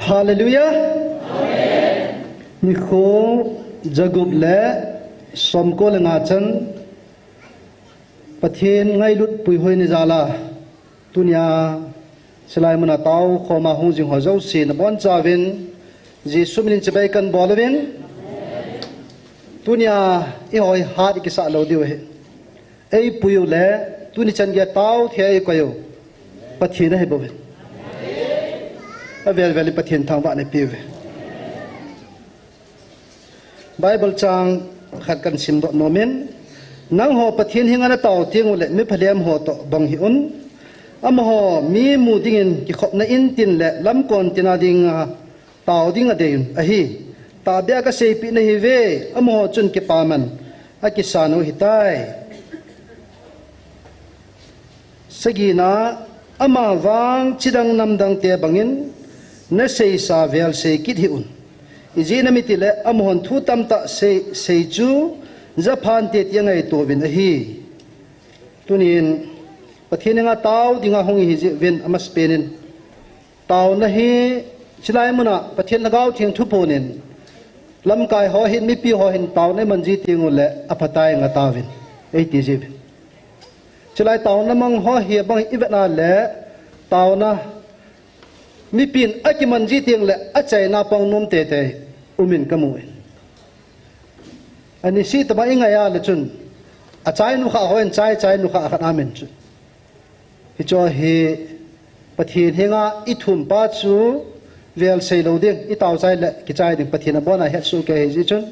Hallelujah. Ni kho jagub le som ko le nga chan pathian ngai lut pui hoi ni zala tunia selai mana tau kho ma hung jing ho zo si na bon chawin ji sumin chibai kan bolwin tunia i hoi hat ki sa lo diu he ei puyu le tuni chan ge tau the ko yo pathian he bo avel veli pathian thang ba ne pive Bible chang khat kan sim do nomen nang ho pathian hinga na taw ting le mi phalem ho to bang hi un am ho mi mu dingin ki khop na in tin le lam kon tina ding taw ding ade a hi ta bia ka sei pi na hi ve am ho chun ki paman a ki sanu hitai sagina ama wang chidang namdang te bangin na sei sa vel sei kit hi un izina mitile amhon thu tam ta sei chu Japan te tiangai to bin a hi tunin pathian nga taw dinga hongi hi ven amas penin taw na hi chilai muna pathian lagaw thiang thu ponin lam kai ho hin mi pi ho hin taw ne manji tingule aphatai nga tawin ei ti jib chilai taw na mang ho hi bang ibna le taw na mi pin aki manji ting le achai na pang nom te te umin kamuin ani si tama inga ya le chun achai nu kha hoin chai nu kha khan amen chu hi cho hi pathian henga i thum pa chu vel sei lo ding i taw chai le ki chai ding pathian bona het su ke hi chun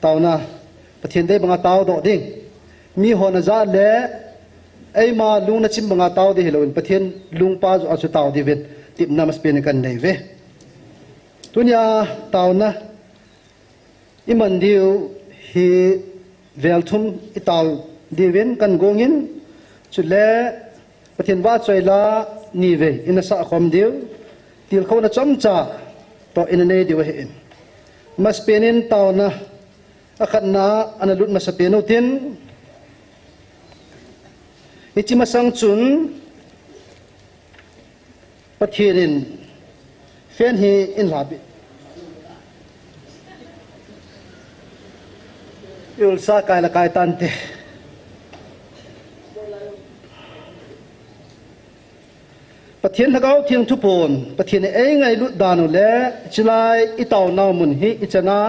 taw na pathian dei banga taw do ding mi hona za le ei ma lung na chim banga taw de helon pathian lung pa chu achu taw di vet tip namas pe kan nei ve tunia taw na iman diu hi vel thum i taw diwen kan gongin chu le pathian wa choila ni ve ina sa khom diu til khona chamcha to ina nei diu he mas penin taw na akhat na analut masapeno tin ichi masang chun pathianin fen hi in labi yul sa kai la kai tante pathian lagaw thiang thu pon pathian ei ngai lut danu le chilai i taw naw mun hi ichana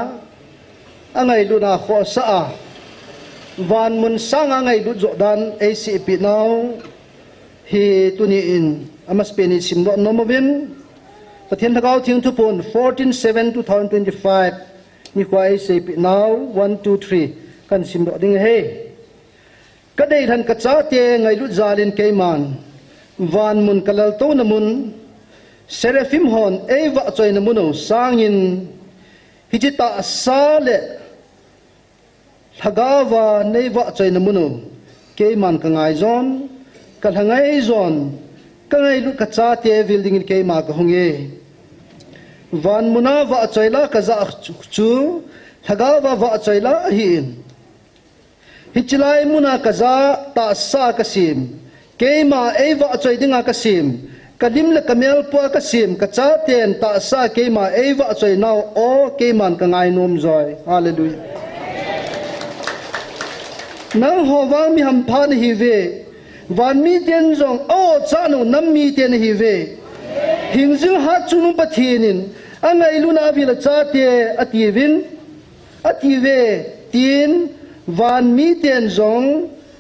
angai lu na kho sa a van mun sang angai lut zo dan acp naw hi tuni in amas peni sim do nomovin pathian lagaw thiang thu pon 14/7/2025 ni kwai acp now 1 2 3 kan sim do ding he kadai than ka cha te ngai lut zalin keiman van mun kalal to namun serafim hon eva choi namuno sangin hijita sale thagawa neiwa choi namuno keiman ka ngai zon kal hangai zon ka ngai lut ka cha te building in keima ka honge van muna wa choila ka za chu thagawa wa choila hin hichilai muna ka za ta sa ka sim keima eva choi dinga ka sim kalim le kamel po ka sim ka cha ten ta sa keima eva choi now o keiman ka ngai nom joy hallelujah nang ho wa mi ham phan hi ve van mi ten jong o cha nu nam mi ten hi ve hingjing ha chunu pathinin angai luna vila cha te ativin ative tin van mi ten jong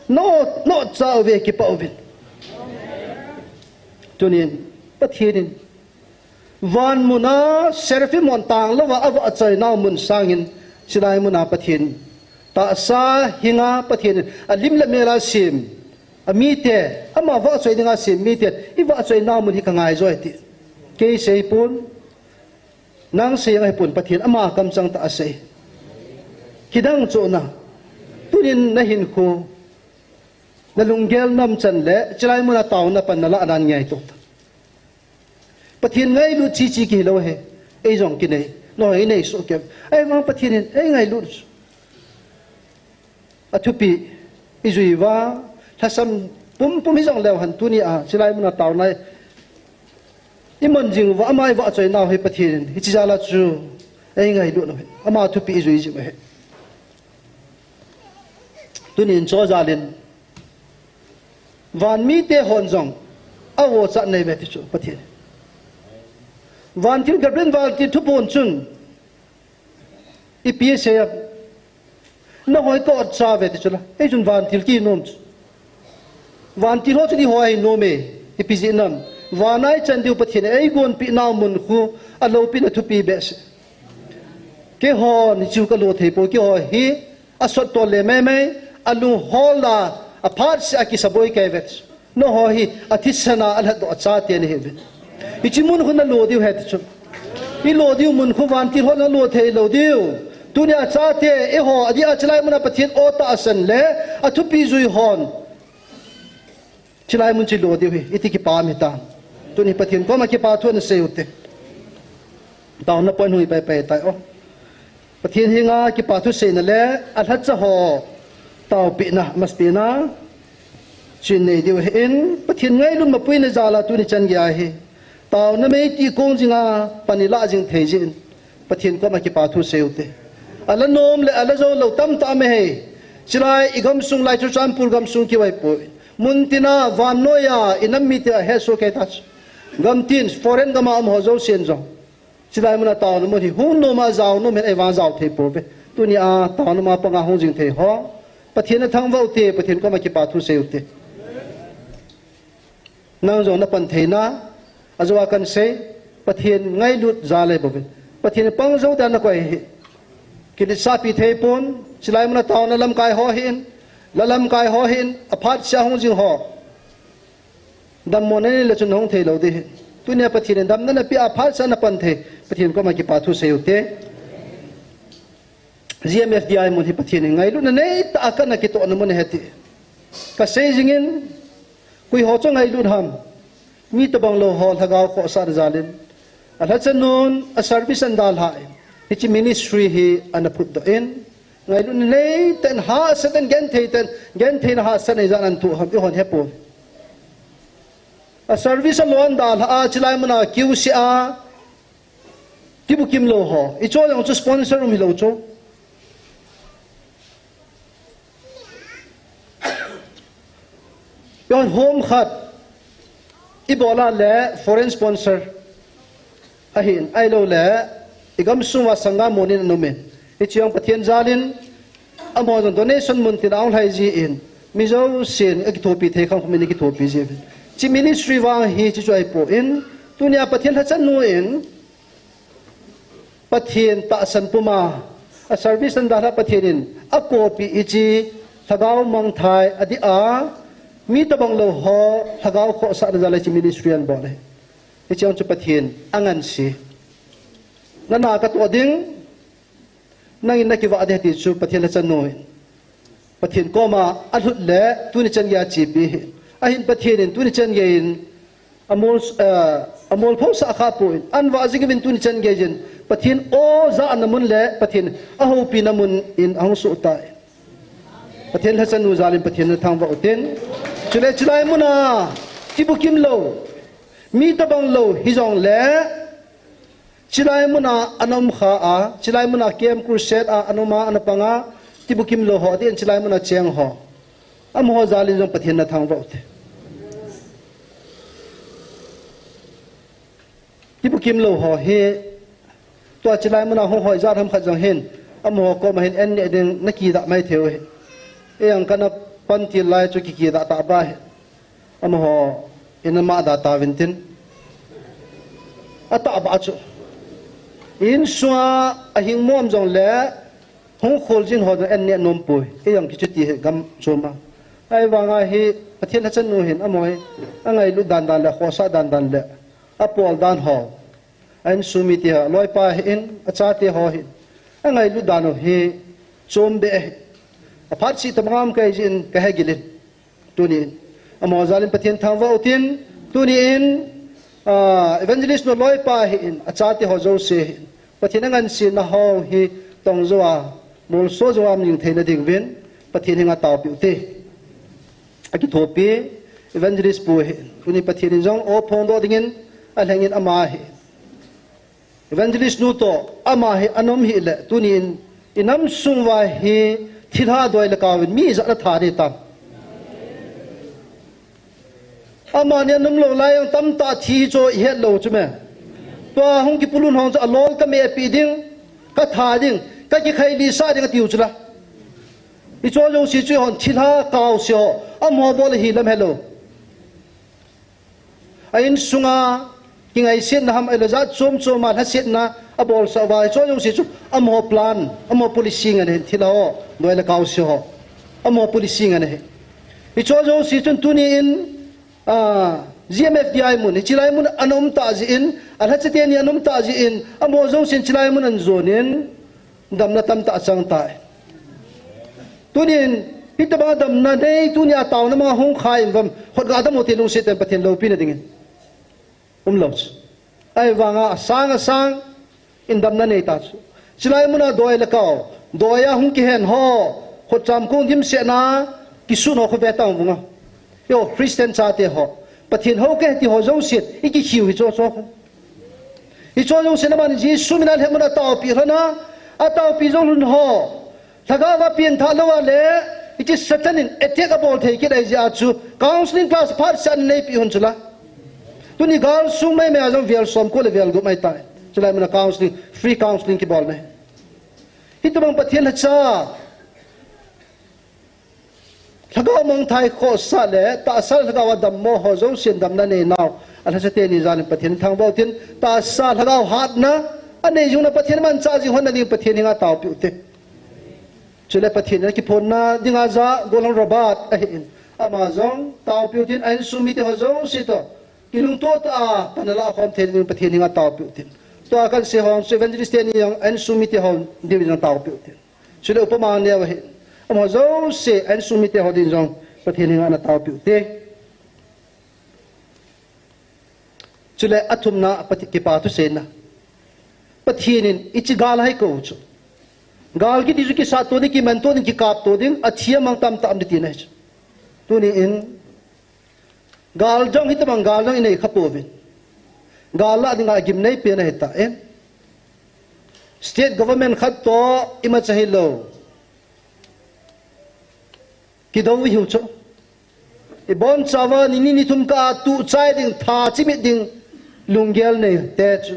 no cha ve ki pawin tunin pathinin van muna serfi mon tang lawa awa achai naw mun sangin silai muna pathin ta sa hinga pathin alim la mela sim ami te ama wa choi dinga sim mi te I wa choi naw mun hi ka ngai zoi ti ke sei pun nang sei ngai pun pathin ama kam chang ta sei kidang cho na tunin na hin khu na lunggel nam chan le chilai muna taw na pan na la anan ngai to pathin ngai lu chi chi ki lo he ei jong ki nei lo ei nei so ke ai ma pathin ei ngai lu athupi izuiwa thasam pum hi jong lew han tu ni a chilai muna taw nai iman jing wa amai wa choi naw he pathin hi chijala chu ei ngai lu no he ama thu pi zui ji he tunin cho jalin van mi te hon jong awo cha nei be ti chu pathin van til gabren wal ti thu pon chun ipi se na hoi ko cha ve ti chula ei chun van til ki nom van til ho chi hoi no me ipi ji nam vanai chandiu pathin ei gon pi naw mun khu alo pi na thu pi be se ke ho ni chu ka lo thei po ke ho hi asot to le me me alu hola apart se akisaboi ke vet no ho hi athisana al do cha te ne he ichimun khu na lo diu he chu i lo diu mun khu van ti ho na lo thei lo diu tunia cha te e ho adi achlai mun pathin o ta asan le athu pi zui hon chilai mun chi lo diu hi iti ki pa mi ta tuni pathin ko ma ki pa thu na se utte taw na pon hui pai pai tai o pathin hinga ki pa thu se na le al hat cha ho taw pi na mas pi na chin nei diu hin pathin ngai lun ma pui na zala tu ni chan gya hi taw na me ti kong jinga panila jing thei jin pathin ko ma ki pa thu se utte ala nom le ala zo lo tam ta me he chilai igam sung lai chu champur gam sung ki wai po muntina van noya inam mi te he so ke ta gam tin foreign gama am ho zo sen zo chilai muna taw no hi hu no ma zaw no me e wa zaw thei po be tunia taw no ma pa nga hong jing thei ho pathin thang vau te pathin ko ma ki pa thu se utte nang zo na pan thei na azwa kan se pathin ngai lut za le bo be pathin pang zo da na ko hi kini sapi thei pon chilai muna taw na lam kai ho hin lalam kai ho hin aphat sha hong jing ho dam mo ne le chun hong thei lo de tunia pathin dam na pi aphat sa na pan thei pathin ko ma ki pa thu se utte GMFDI mun hi pathin ngai lu na nei ta ka na ki to na mun heti ka se jingin kui ho cho ngai lu ham mi ta bang lo ho thagaw ko sar zalin ala chanun a service and dal ha hi ministry hi ana put do in ngai lu nei ten ha sa ten gen thei na ha sa nei zan an tu ham i hon hepo a service alone dal ha chilai muna qc a tibu kim lo ho i cho yang chu sponsor mi lo cho yon home khat ibola le foreign sponsor ahin ai lo le igam suwa sanga monin numen ichiang pathian jalin amon donation mun ti daung lai ji in mizo sin ek thopi the khang khumini ki thopi je chi ministry wa hi chi choi po in tunia pathian hachan nu in pathian ta san puma a service and dara pathian in a copy ichi thagaw mang thai adi a mi tabang lo ho thagaw kho sa zala chi ministry an bole ichiang chu pathian angan si nana ka to ding nangin na ki wa de ti chu pathian hachan nu pathian ko ma alut le tuni chan ya chi bi ahin pathian in tuni chan ge in amol phau sa kha po an wa jigin tuni chan ge jin pathian o za an mun le pathian a ho pi na mun in ang su ta pathian hasan nu zalim pathian na thang wa uten chule chulai muna tibu kim lo mi ta bang lo hi jong le chilai muna anom kha a chilai muna kem crusade a anoma anapanga tibu kim lo ho den chilai muna cheng ho am ho zalim jong pathian na thang wa uten tibu kim lo ho he to chilai muna ho hoi za tham khat jang hen amo ko ma hen en ne ding naki da mai theu he e ang kana pan ti lai chu ki da ta ba he amo ho in ma da ta vintin ata ba chu in swa a hing mom jong le hong khol jin ho da en ne nom pui e yang ki chu ti he gam choma ai wa nga hi pathian ha chan nu hin amo he angai lu dan dan le khosa dan dan le apol dan ho an sumi ti ha loi pa in acha ti ho hin angai lu dan he chom be a phat si tamam kai jin ka he gilin tuni amo zalim pathian thang wa utin tuni in evangelist no loi pa hin acha ti ho zo se pathian ngan si na ho hi tong zowa mol so zowa ming theina ding ven pathian hinga taw pi te aki thopi evangelist pu he tuni pathian jong o phong do dingin alhengin ama hi evangelist nu to ama hi anom hi le tunin inam sungwa hi thilha doi la kawin mi za la thari tam ama ne num lo lai tam ta thi cho het lo chume to hong ki pulun hong cha lol ka me pi ding ka tha ding ka ki khai li sa ding tiu chula i cho yo si chu hon thilha kaw sio amo bol hi lam hello ain sunga kingai sin ham elaza chom choma ha sit na abol sa vai cho yo si chu amo plan amo policy ngane thilao doi la kaw sio amo policy ngane i cho yo si chun tuni in GMFDI mun chilai mun anom taji in alhacheten ni anom taji in amo zo sin chilai mun an zonin damna tam ta chang tai tunin pitaba damna dei tunia taw na ma hong khai vam khot ga dam hotel se tem pathen lo pin dingin loch ai wanga sang in damna nei ta chu chilai mun a doi la kaw doya hung ki hen ho khot cham kung dim se na kisu no kho be ta bunga yo Christian cha te ho pathin ho ke ti ho zo sit iki khiu hi cho zo se na man ji suminal he muna taw pi hana a taw pi zo lun ho thaga wa pin tha lo wa le it is satanin attack about he ki dai ja chu counseling class phar san nei pi hun chula tuni gal sung mai me azam vel som ko le vel go mai tai chula muna counseling free counseling ki bol me hitumang pathin ha cha thagaw mong thai kho sa le ta sal thagaw dam mo ho zo sin dam na ne naw ala sa te ni zan pathin thang bo tin ta sa thagaw hat na ane jung na pathin man cha ji hon na ni pathin nga taw pi te chule pathin ki phon na dinga za golong robat a hin ama zong taw pi tin an sumi te ho zo si to kilung to ta panala khom the ni pathin nga taw pi tin to akan se hon evangelist ni yang an sumi te hon di ni taw pi tin chule upama ne wa hin amo zo se an sumite hodin jong pathin nga na taw pi te chule athum na pati ki pa tu se na pathinin ichi gal hai ko chu gal ki dizu ki sa to ni ki man to ni ki kap to ding athia mang tam tam ti na tu ni in gal jong hit mang gal jong inei khapovin gal la dinga gim nei pe na heta en state government khat to ima chahilo ki dong hiu cho e bon chawa ni ni thum ka tu chai ding tha chimit ding lunggel nei te chu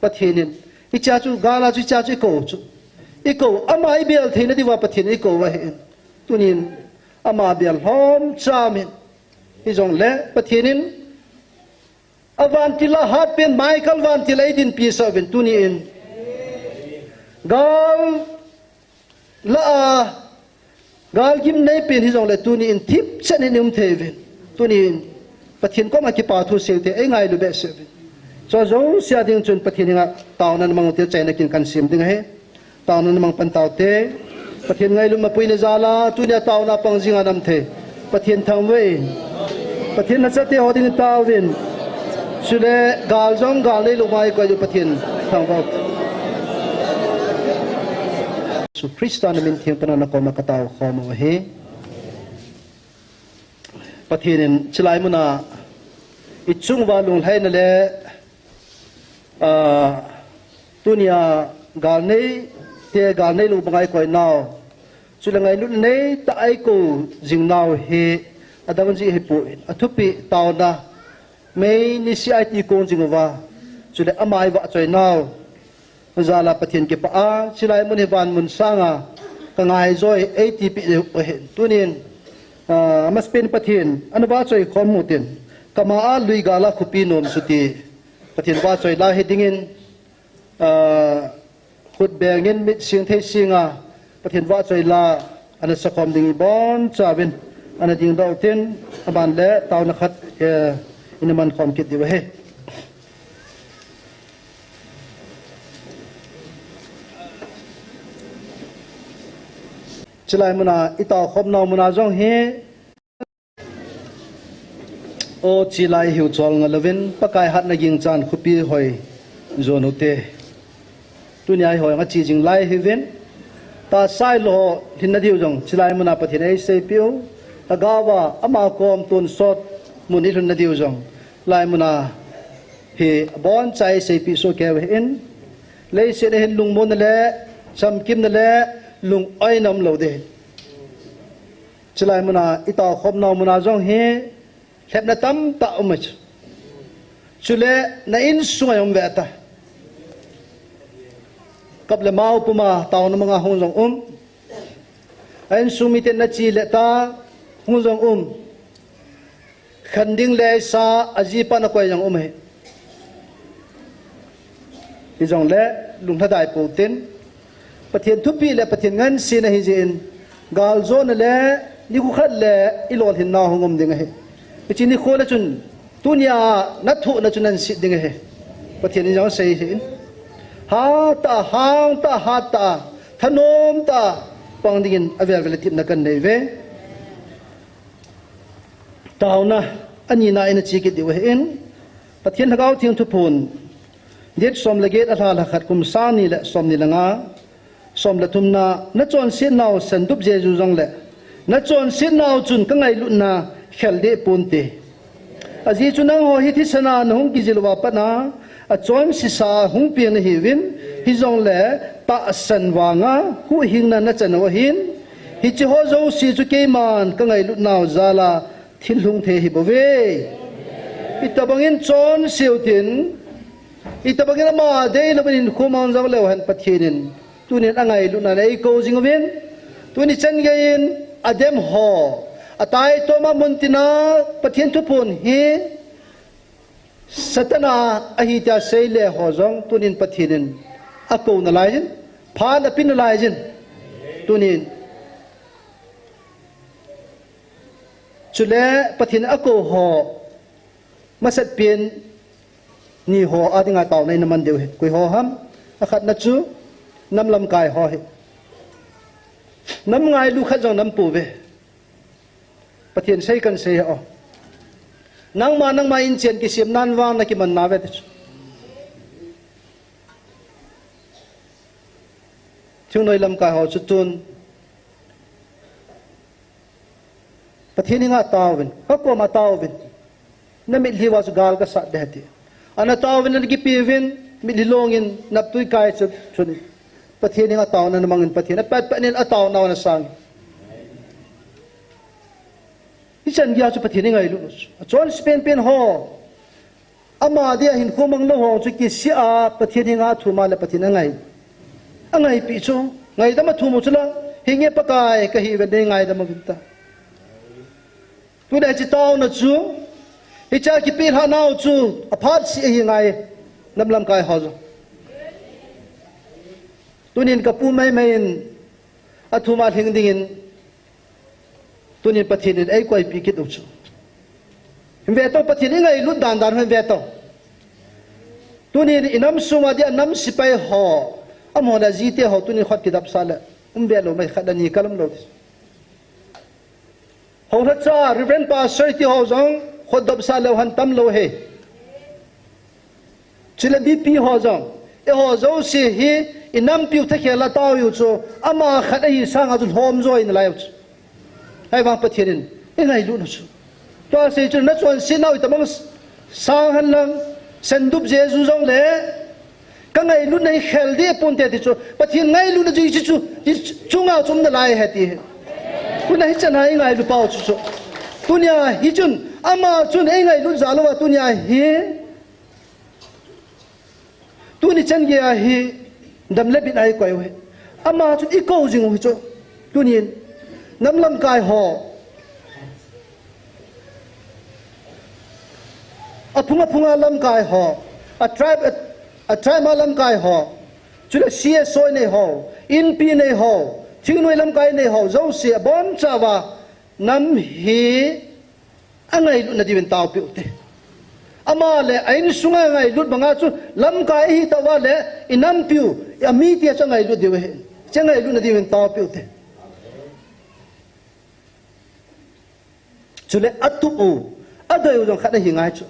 pathinin I cha chu gala chu cha chu ko chu I ko ama I bel theina diwa pathin I ko wa hen tunin ama bel hom chamin I jong le pathinin avantila hat pen Michael vantila idin pi sa ben tunin gal la gal gim nei pen hi jong le tuni in tip chen in theven tuni pathin ko ma ki pa thu se te e ngai lu be se so zo sia ding chun pathin nga taw na mang te chaina kin kan sim ding he taw na mang pan taw te pathin ngai lu ma pui ne zala tuni taw na pang jinga nam the pathin thang we pathin na cha te ho ding taw win sule gal jong gal nei lu mai ko ju pathin thang ba su Krista na min thiang pana na ko makataw khomo he pathinin chilai muna ichung walung hai na le tunia gal nei te gal nei lu bangai koi naw chulangai lu nei ta ai ko jing naw he adang ji he pu athupi taw na mei ni si ai ti kong jingwa chule amai wa choi naw zala pathin ke pa a chilai mun hewan mun sanga kangai joy atp tunin amaspen pathin anwa choi khomutin kama a lui gala khupi nom suti pathin wa choi la hedingin khut bengin mit sing the singa pathin wa choi la ana sakhom ding bon chabin ana ding dau ten aban le taw na khat inaman khom kit diwa he chilai muna ita khom na muna jong he o chilai hiu chol nga lovin pakai hat na ging chan khupi hoi zonote tunia hoi nga chi jing lai hiven ta sai lo thin na diu jong chilai muna pathin ai sei piu tagawa ama kom tun sot muni thun na diu jong lai muna hi bon chai sei pi so ke in lei se hin lung mon le sam kim le lung oi nam lo de chilai muna ita khom na muna jong he khep na tam ta umach chule na in sungayom veta kable mau puma taw na mga hungjong ain sumiten na chi le ta hungjong khanding le sa ajipa na koy yang he hi jong le lung thadai putin pathian thupi le pathian ngan sin hi jin gal zon le ni khu khat le ilol hin na hongom ding he chi ni khola chun tunia na thu na chun an sit ding he pathian ni jong sei hin ha ta hang ta ha ta thanom ta pang dingin avel tip na kan nei ve tauna ani na ina chi ki diwe in pathian hagau thiang thu phun det som laget atha la khat kum sa ni le som ni langa som la thumna na chon sin naw san dup je ju jong le na chon sin naw chun ka ngai lu na khel de punte aji chunang ho hi thi sana nong ki jilwa pa na a chon si sa hung pi na hi win hi jong le ta san wanga hu hing na chan wa hin hi chi ho zo si chu ke man ka ngai lu naw zala thil hung the hi bo ve itabangin chon siu tin itabangin ma de na bin khumang jong le han pathinin tunin angai lu na nei ko jing win tuni chen gain adem ho atai to ma muntina pathian thu phun hi satana ahita seile ho jong tunin pathinin ako na lain pha na pin na lain tunin chule pathin ako ho masat pin ni ho adinga taw nei naman deu koi ho ham akhat na chu nam lam kai ho hi nam ngai lu khat jong nam pu ve pathian sei kan sei o nang ma in chen ki sim nan wang na ki man na ve chung noi lam kai ho chu tun pathian nga tawin ko ma tawin na mi liwa su gal ka sa de ti ana tawin na gi pivin mi lilongin nap tui kai chu chuni pathian nga taw na namangin pathian pat panin ataw na na sang isan gya chu pathian ngai lu chon spen pen ho ama dia hin khomang lo ho chu ki sia pathian nga thuma le pathian ngai angai pi chu ngai da ma thu mu chula hinge pakai ka hi ve de ngai da ma gita tu dai chi taw na chu hi cha ki pi ha nau chu aphat si hi ngai nam lam kai ho tunin kapu mai in athuma thing dingin tunin pathin ai koi pi ki tu chu ve to pathin ngai lut dan ve to tunin inam suma dia nam sipai ho amona jite ho tunin khat kidap sala be lo mai khadani kalam lo ho tha cha reverend pastor ti ho jong khod dab sala han tam lo he chile bp ho jong e ho zo si hi inam piu tha khela taw yu chu ama khat ai sang a chu hom zoi na lai chu ai wang pathirin e ngai lu na chu to se chu na chon sin nau tamang sang han lang sandup jesu jong le ka ngai lu nei khel de pon te ti chu pathin ngai lu na ji chu chunga chum na lai he ti ku na hi chan ai ngai lu pau chu tunia hi chun ama chun ei ngai lu zalo wa tunia hi tuni chen ge hi dam le bin ai koi we ama chu i ko jing hu chu tunin nam lam kai ho apunga lam kai ho a tribe lam kai ho chu le sia soi nei ho in pi nei ho chingnoi lam kai nei ho zo sia bon chawa nam hi angai lu na diwen taw pi te ama le ain sunga ngai lut banga chu lam kai hi tawa le inam piu ami tia changai lu dewe changai lu na diwen taw pi te chule atu u adai u jong khada hi ngai chu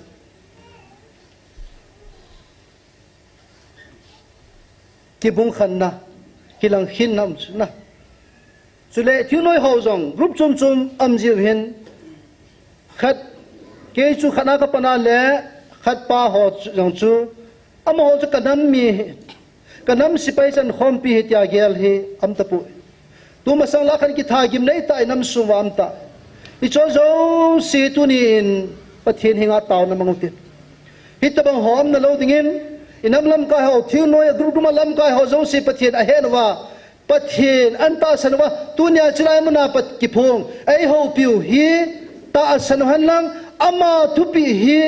ki bung khan na ki lang hin nam chu na chule thiu noi ho jong rup chum am jiu hin khat ke chu khana ka pana le khát pa họ dòng chú họ cho cả năm sipai chân khom pi hết ya gel he tapu tu mà sang lá khăn ki tha gim nei tại năm sum wa ta i cho zo si tu nin pathin hinga taw na manguti hitabang hom na lo dingin inam lam ka ho thiu noi group ma lam ka ho zo si pathin a hen wa pathin an ta san wa tu nya chilai mana pat ki phung ai ho piu hi ta san han lang ama tu pi hi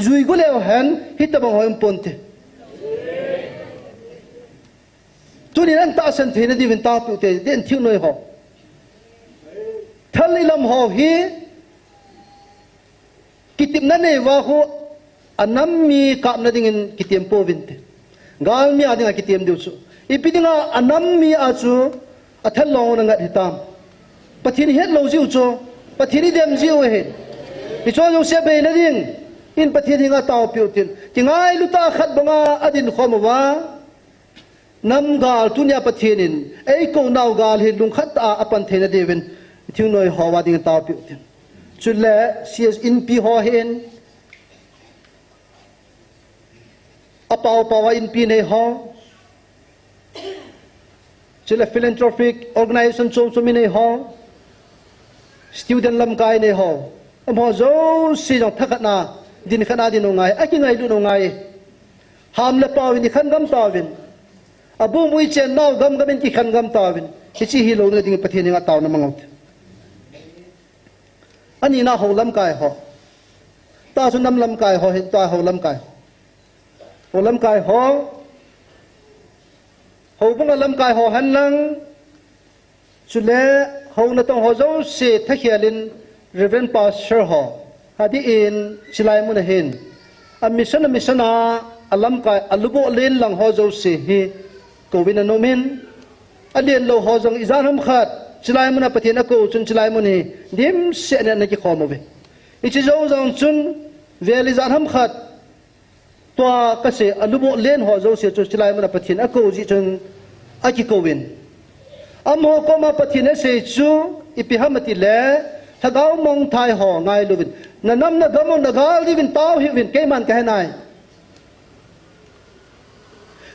zui go le han hitabang hom ponte tu ni an ta san the na di vin ta piu te den thiu noi ho thali lam ho hi kitim na ne wa ho anam mi kap na dingin kitim po vinte gal mi adinga kitim diu chu ipidinga anam mi a chu athal lo na ngat hitam pathin het lo jiu chu pathin dem jiu he ti cho yo se be na ding in pathin hinga taw piu tin tingai luta khat banga adin khom wa nam gal tunya pathinin ei ko naw gal hi lung khat a apan thena devin thiu noi ho wa ding taw piu tin chule cs in pi ho hen apaw pawa in pi nei ho chule philanthropic organization so mi nei ho student lam kai nei ho mo zo si jong thakna din khana din ngai a ki ngai lu no ngai ham le pawin ni khan gam tawin abu mui chen naw gam gamin ki khan gam tawin chi hi lo na ding pathin nga taw na mangot ani na ho lam kai ho ta su nam lam kai ho hin ta ho lam kai ho bung lam kai ho han lang chule ho na tong ho zo se thakhialin reverend pastor ho hadi in chilai mun hin a mission a alam kai alubo len lang ho zo se hi ko win nomin alien lo ho jong izan hum khat chilai mun pathin ko chun chilai mun hi dim se na ki khomowe ichi zo jong chun veli zan ham khat to ka se alubo len ho zo se chu chilai mun pathin ko ji chun aki ko win am ho ko ma pathin se chu ipi hamati le thagau mong thai ho ngai lubin na nam na gamon na gal di win taw hi win ke man ka nai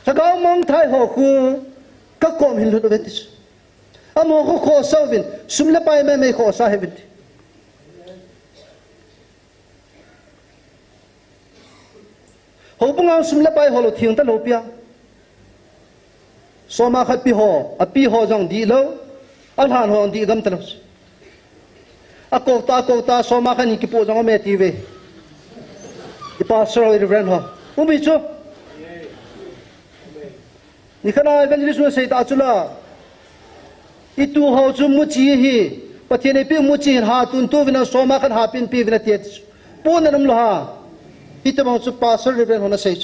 thagau mong thai ho khu ka kom hin lu betis amo ko kho sawin sumla pai me kho sa he bit ho bunga sumla pai ho lo thing ta lo pia so ma khat pi ho api ho jong di lo al han ho di gam ta lo ako ta so ma khan ki po jong me ti ve di pa so reverend ho umi chu ni khana evangelist no sei ta chula itu ho chu mu chi hi pathian pi mu chi ha tun tu vina so ma khan ha pin pi vina tiet pon nam lo ha hitamang chu pastor reverend hona sei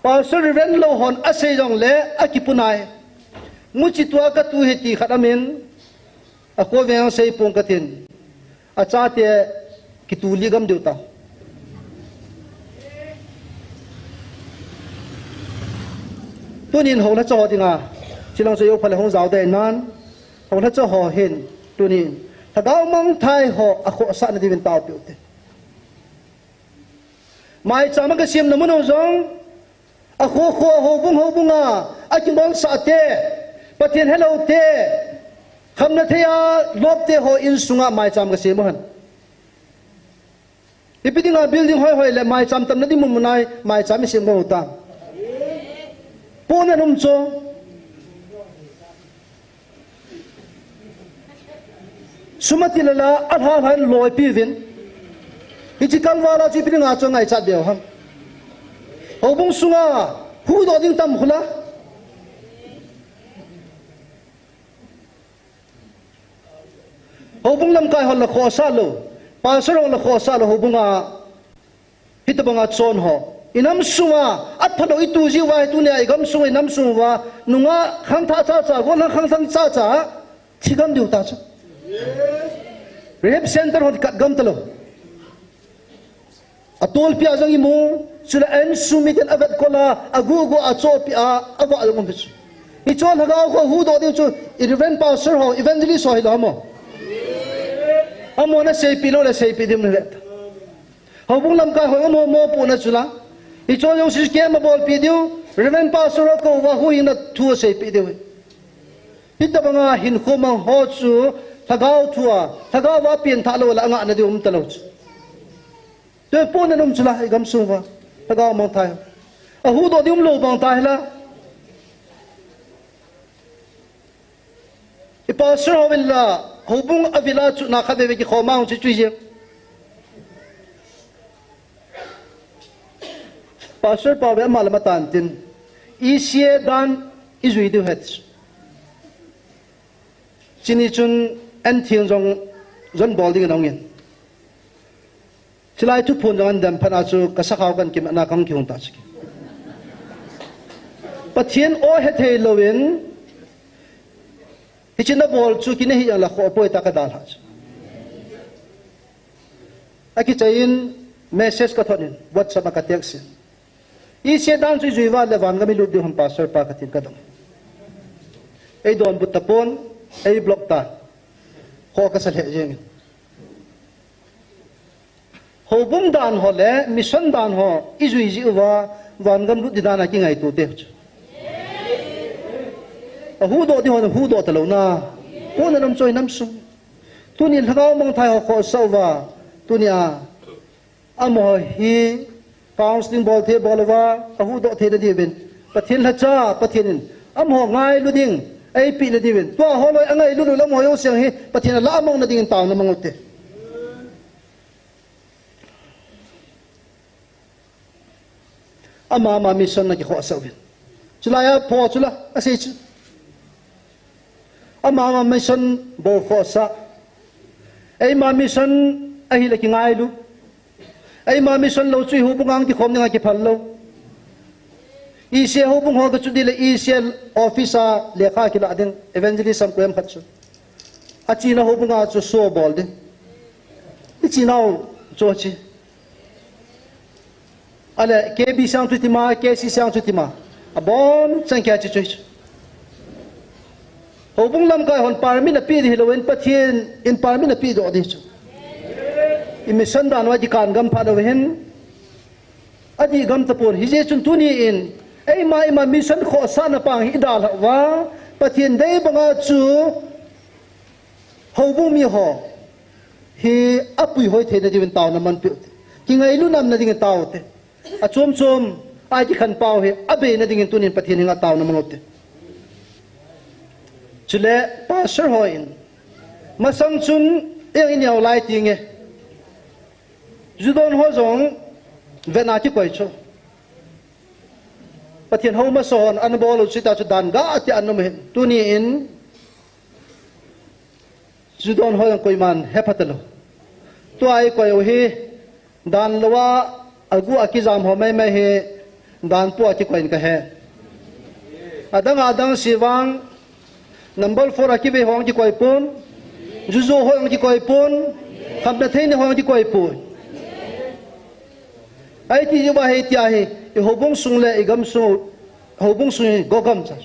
pastor reverend lo hon a sei jong le a ki punai mu chi tua ka tu he ti khadamin a ko veng sei pong ka tin a cha te ki tu li gam deuta tunin ho la cho dinga chilang so yo phale hong zau de nan ho la cho ho hin tunin thadau mong thai ho a kho sa na divin taw piu te mai chama ka sim na mun zong a kho ho bunga a kin bol sa te pathian hello te khamna theya lop te ho in sunga mai cham ka sim han ipidinga building hoi le mai cham tam na di mumunai mai cham sim mo ta pona num cho sumati la adha han loi pi vin ichi kalwala chi pin nga cho ngai cha deu ham hobung sunga hu do ding tam khula hobung lam kai hol la kho sa lo pa saro la kho sa lo hobunga hitabanga chon ho inam sunga athalo itu ji wa tu ne ai gam sunga inam sunga nunga khang tha cha go na khang sang cha chigam diu ta cha rehab center hot kat gam talo atol pia jang imu sula en sumiten avat kola agugo acho pia awa almom bis I chon haga ko hu do de chu reverend pastor ho evangelist ho hilamo amona sei pilo le sei pidim le hầu bung làm cái hồi mò mò phụ na chula hi cho yong si kem bol pi diu reven pastor ko wa hu in thua se pi diu hi ta banga hin khomang ho chu thagau thua thagau wa pian tha lo la nga na diu ta lo chu te po na num chula hi gam su wa thagau mong thai a hu do dium lo bang tai la i pastor ho villa hầu bung avila chu na kha be ki khomang chu chu je pastor pa be mal ma tan tin isie dan izui du het chini chun an thiang jong zon bol ding nong yin chilai tu phun jong an dam phana chu ka sa khaw kan kim na kang kyung ta chi pathian o he thei lovin hi chin na bol chu kin hi ala kho poi ta ka dal ha aki chain message ka thonin whatsapp ka text isie dan chu juiwa le van ga mi lu di hum pastor pa ka tin ka dong ei don but tapon ei block ta kho ka sal he jeng ho bum dan ho le mission dan ho izui ji wa van gam lu di dana ki ngai tu te a hu do di ho hu do ta lo na ko na nam choi nam su tu ni thagau mong thai ho kho so wa tu ni a amo hi counseling bol the bolwa a hu do the di ben pathin la cha pathin am ho ngai lu ding ai pi la di ben to ho loi angai lu lu lam ho yo siang hi pathin la among na ding taw na mangote ama ma mission na ki kho sa ben chulaya po chula ase chu ama ma mission bo kho sa ai ma mission a hi la ki ngai lu ai ma mission lo chui hu bungang ki khom nga ki phal lo ise hu bung ho ka chu dile ise officer lekha ki la ding evangelism ko em khat chu a chi na hu bunga chu so bol de i chi nau cho chi ale ke bi sang tu ti ma ke si sang tu ti ma a bon chang kya chi chui hu bung lam ka hon par mi na pi di lo en pathian in par mi na pi do di chu mission dan wa jikan gam pha do hen adi gam tapon hi je chun tu ni in ei ma mission kho sa na pang hi dal wa pathian dei banga chu ho bu mi ho hi apui hoi the na diwen taw na man pi ki ngai lu nam na ding taw te a chom chom ai ki khan pau he abe na ding tu nin pathian nga taw na mangote chule pastor hoin masang chun eng in yaw lai ti nge Judon ho zong vena ki koi cho pathian ho ma son an bol chu ta chu dan ga ti an me tu ni in Judon ho yang koi man he patalo tu ai koi o hi dan lawa agu akizam ho mai mai he dan pu ki koi ka he adang siwang number 4 akibe hong ki koi pun juzo ho yang ki koi pun kham na thein ho yang ki koi pun ai ti ba he tia he e hobong sung le igam su hobong sung gogam cha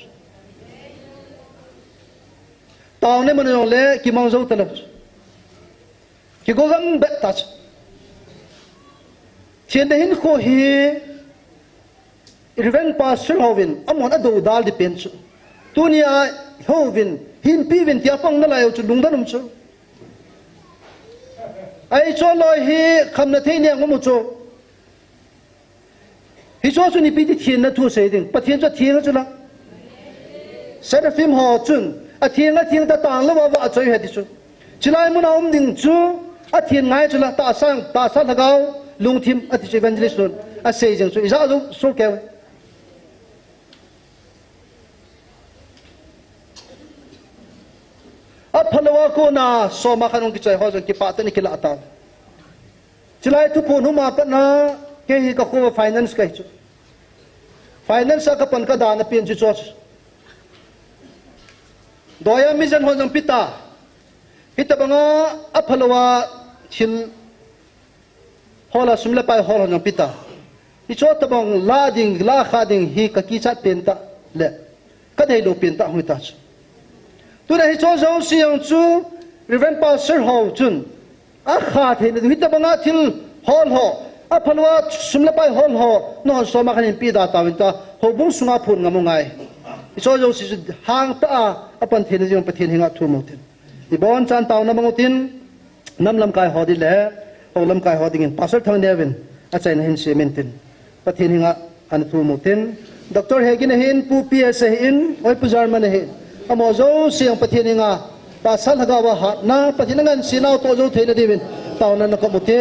taw ne man le ki mang zo tala ki gogam be ta chen de hin ko hi irven pastor hovin amon ado dal di pen chu tunia hovin hin pi vin tia pang na la yo chu lung danum chu ai cho lo hi kham na the ne ngom chu hi cho chu ni pi ti thien na thu se ding pathian cho thien chu la seraphim ho chun a thien ta tang lo wa choi he ti chu chilai mun om ding chu a thien ngai chu la ta sa lagao lung thim a ti evangelist lon a sei jeng chu za lu so ke a phalawa ko na so ma khanong ki chai ho jeng ki pa ta ni ki la ta chilai tu pon huma pa na ke hi ka ko finance kai chu finance ka pan ka da na pin chu cho doya mi jan ho jang pita hita banga a phalawa thil hola sumle pai hola jang pita hi cho ta bang la ding la kha ding hi ka ki chat pen ta le ka dei lo pen ta hu ta chu tu na hi cho zo siang chu reverend pastor ho chun a kha the na hita banga thil hol ho apalwa sumlapai hol ho no so ma khanin pi da tawinta hobung sunga phun ngamungai iso jo si hang ta apan thina jong pathin hinga thu motin ibon chan taw na mangutin namlam kai hodi le holam kai hodi ngin pasal thang devin achai na hin sementin pathin hinga an thu motin doctor hegin hin pu ps in oi pujar man he amozo siang pathin hinga pasal hagawa ha na pathinangan sinau to jo theina devin taw na nakamuti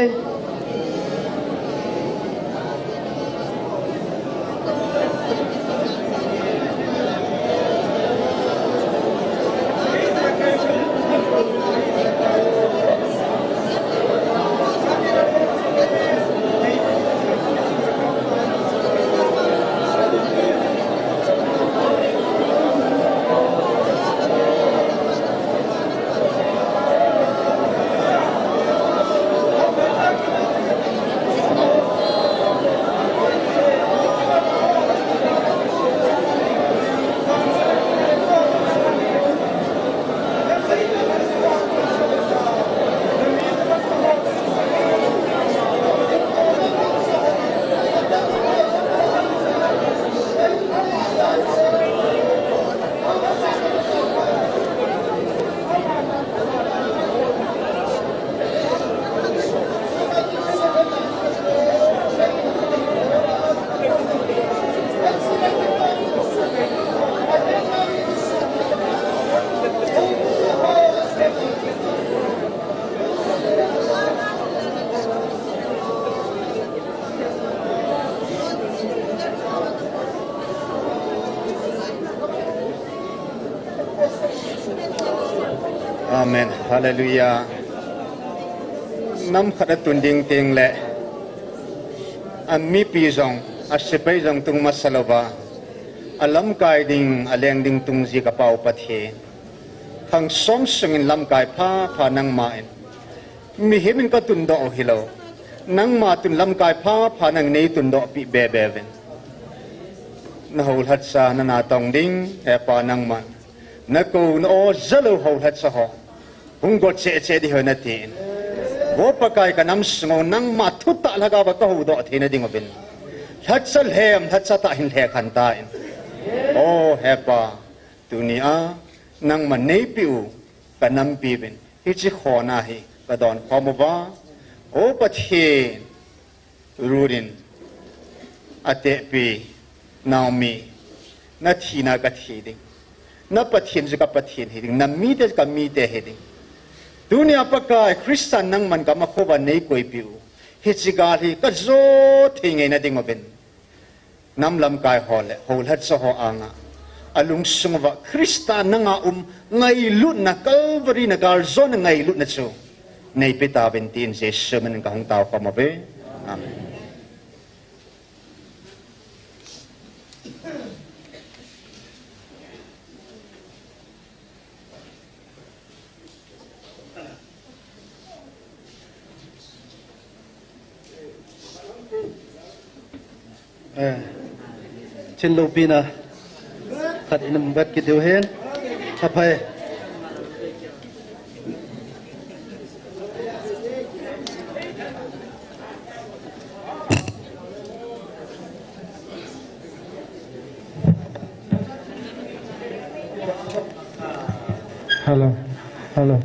Amen. Hallelujah. Nam khada tunding ting le. Ami pi zong asipai zong tung masalawa. Alam kai ding aleng ding tung zi kapau pathe. Hang som sungin lam kai pa nang main. Mi himin ka tundo o hilaw. Nang ma tun lam kai pa nang nei tundo pi bebeven. Nahul hat sa nanatong ding pa nang man. Nako no zalo hol hat sa ho. Hung got che di honatin. Wo pakai ka nam sngo nang matuta laga ba ka hudo athina ding obin. Hatsal hem hatsa ta hin he khantain. Oh hepa dunia nang manei piu ka nam pibin. Hichi khona hi ka don khomova o pathin rurin ate pi naomi na thina ka thiding. Na pathin ka pathin hiding na mite ka mite hiding. Dunia pakai Kristen nang man ka makhoba nei koi piu hichigali ka zo thingai na ding obin namlam kai hole hol hat so ho anga alung sungwa Kristen nanga ngai lut na Calvary na garzo na ngai lut na chu nei pita bentin je sermon ka hong taw ka mabe amen. Chin lo pina khat inam bat ki deu hen apai hello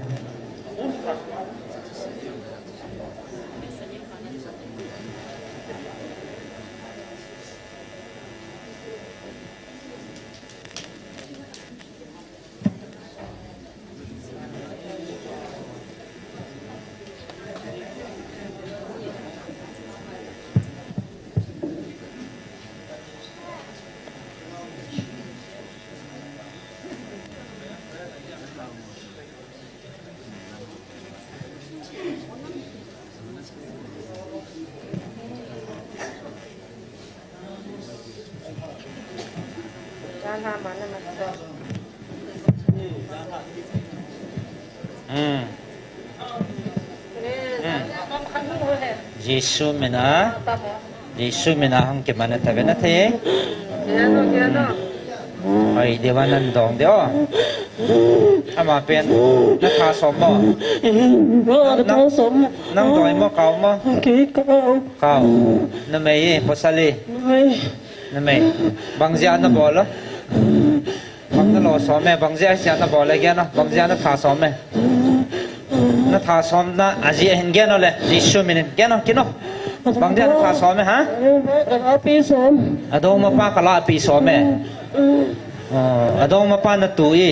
예수 미나 함께 만났다면 나타에 ไอ้เดี๋ยววันนั้นดองเดี๋ยวอามาเป็นนักทาสมบ่นักสมนักดอยบ่เก่าบ่เก่านั่นไม่พอสลีนั่นไม่บางเจ้านั่นบ่ละบางนั่นรอสอมแม่บางเจ้าเสียนั่นบ่เลยแกเนาะบางเจ้านั่นทาสมแม่นั่นทาสมนั่นอาจีเห็นแกเนาะเลยดิชูมินแกเนาะกินเนาะบางเจ้านั่นทาสมไหมฮะปีสมอดงมาป้ากะลาปีสมแม่อดงมาป้านั่นตุย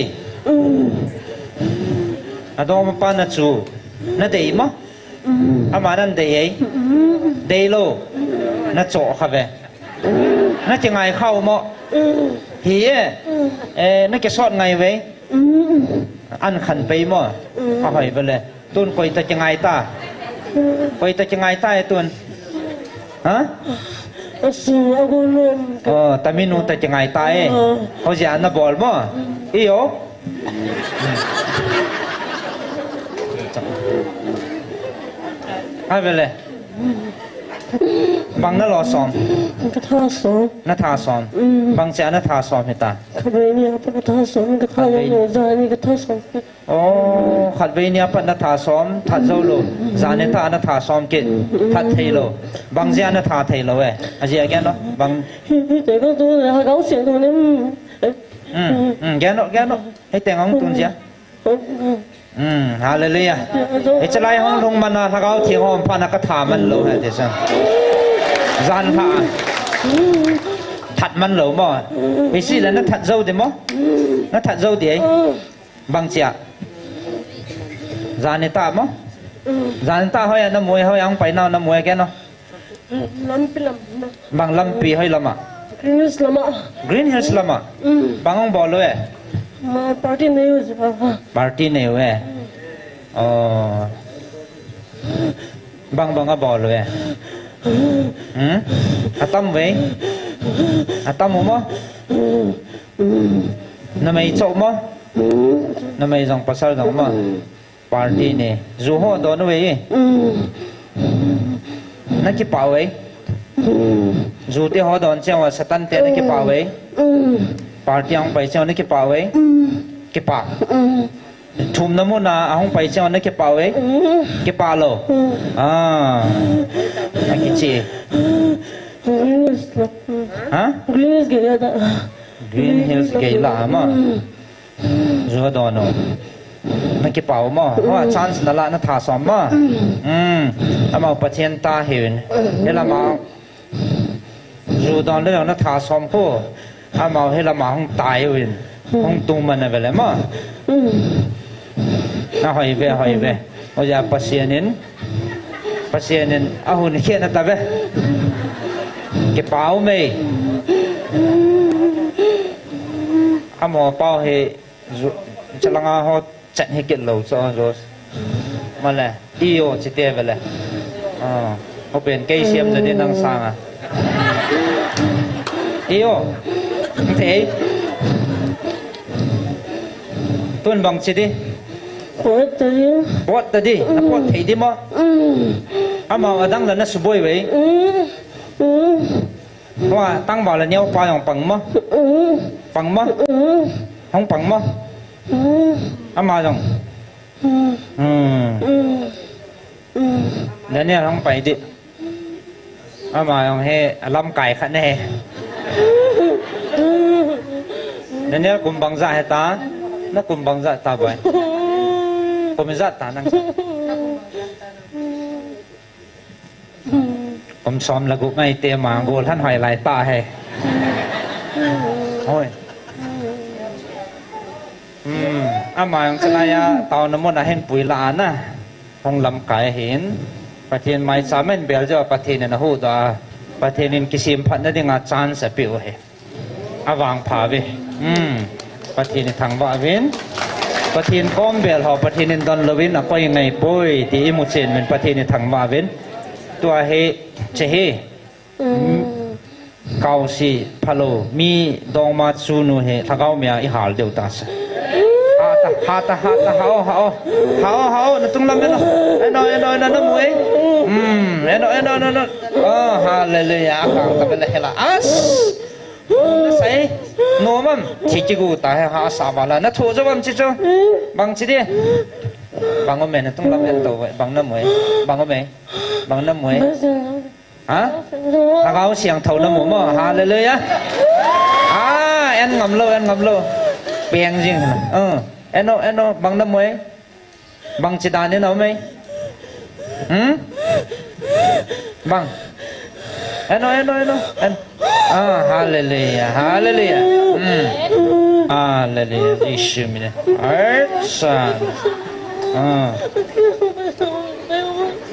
อดงมาป้านั่นจูนั่นเดี๋ยวมั้งอามานั่นเดี๋ยวเดี๋ยวโลนั่นโจครับเว้นั่นจะไงเข้ามั้งเฮียนั่นแกสอนไงเว้อันขันไปมั้งเอาไปไปเลยตุนคอยตะจะไงตาคอยตะจะไงตาไอ้ตุนฮะแต่ไม่รู้แต่จะไงตายเขาจะอันน่ะบอลมั้งอีโอให้ไปเลยบางนั่นรอสอนนัทาสอนบางเจ้านัทาสอนเหรอตาขัดเวเนียปนัทาสอนก็ท่ายังจานี่ก็ท่าสอนโอ้ขัดเวเนียปนัทาสอนทัดเจ้าโลจานี่ท่านัทาสอนกิทัดเทโลบางเจ้านัทาเทโลอาจจะแกเนาะบางแต่ก็ตัวเขาเขาเสียตัวนี้แกเนาะให้แต่งของตัวเจ้าฮาเลลูยาไอ้เจ้าไล่ห้องลงมันนะถ้าเขาเที่ยงห้องพานักถามันโลฮะเดี๋ยวสั่งจานผ้าถัดมันโลมั้งไอ้สิแล้วนั่นถัดเจ้าเดี๋ยวมั้งนั่นถัดเจ้าเดี๋ยวบางเจ้าจานนี่ตามั้งจานตาเขาอย่างน้ำมวยเขาอย่างไปน้ำมวยแกเนาะบางลำปีให้ลำอ่ะ Green Hills ลำอ่ะบางห้องบอลเลยparty नहीं हुए bang a ball हुए atam về atam mo na may chậu mo na may dòng pasal dòng mo party này dù ho đó nó về nó chỉ bảo ấy dù thì ho đó chơi mà satan thế nó chỉ bảo ấy party ông phải chơi nó cái bảo ấy cái bảo thùng nó muốn là ông phải chơi nó cái bảo ấy cái bảo lo cái gì hả Green Hills cái là mà rồi đó nó cái bảo mà hoa chance là nó thả sớm mà mà bắt chân ta hiểu nên là mà rồi đó nó thả sớm cô mà hay là mà không tài rồi không tung mình về lại mà nó hỏi về bây giờ pasien nên ahun kia nó ta về cái bao mày mà bao thì cho là họ chặn hết cái lẩu cho rồi mà là yêu chỉ tiền về lại họ bên cây xiêm rồi đến năng sang à yêu thế tuần bằng gì đi bớt đi nó bớt thấy đi mà mà ở đang là nó sụp bôi vậy hoa tăng bảo là nhau bao nhiêu bằng mà không bằng mà mà rằng nên là không phải đi mà rằng he lâm cải khăn này nên nhớ cùng bằng dạ hay ta nó cùng bằng dạ ta vậy cùng dạ ta năng cùng xóm là cũng ngay tiệm mà ngồi thân hỏi lại ta hay thôi mà cái này tao nó muốn là hen bùi lạ nè không làm cái henประเทศไม่สามารถเบลจะประเทศนั้นหูตัวประเทศนี้กิสิมพันธุ์ได้งาจานเสียเปล่าเหรอวางผ่าไปประเทศนี้ทางว่าเว้นประเทศก้อมเบลหอประเทศนี้ดอนเลวินอ่ะก็ยังไงป่วยที่อิมุเซนเป็นประเทศนี้ทางว่าเว้นตัวเฮเชเฮเกาสีพะโลมีดองมาซูนูเฮถ้าเกาเมียอีหาลเดียวตาสฮาตานั่นตรงลำนั้นเอ็นนั่นมวยเอ็นนั่นฮาเลลูยาขังตะเป็นอะไรล่ะอัส ใส่โนมัมที่จิกูตายหาสาบาลนะถูกจะบังจิจูบังจิดิบังก็ไม่นะต้องรับเงินตัวบังน้ำมวยบังก็ไม่บังน้ำมวยฮะถ้าเขาเสียงเท่าน้ำหมูมั้งหาเลยอะเอ็นงำโลเปลี่ยนจริงนะเอ็นโนบังน้ำมวยบังจิดานี่เราไหมบังเอ็นฮาเลลูยาฮาเลลูยายิชูมิเนสัน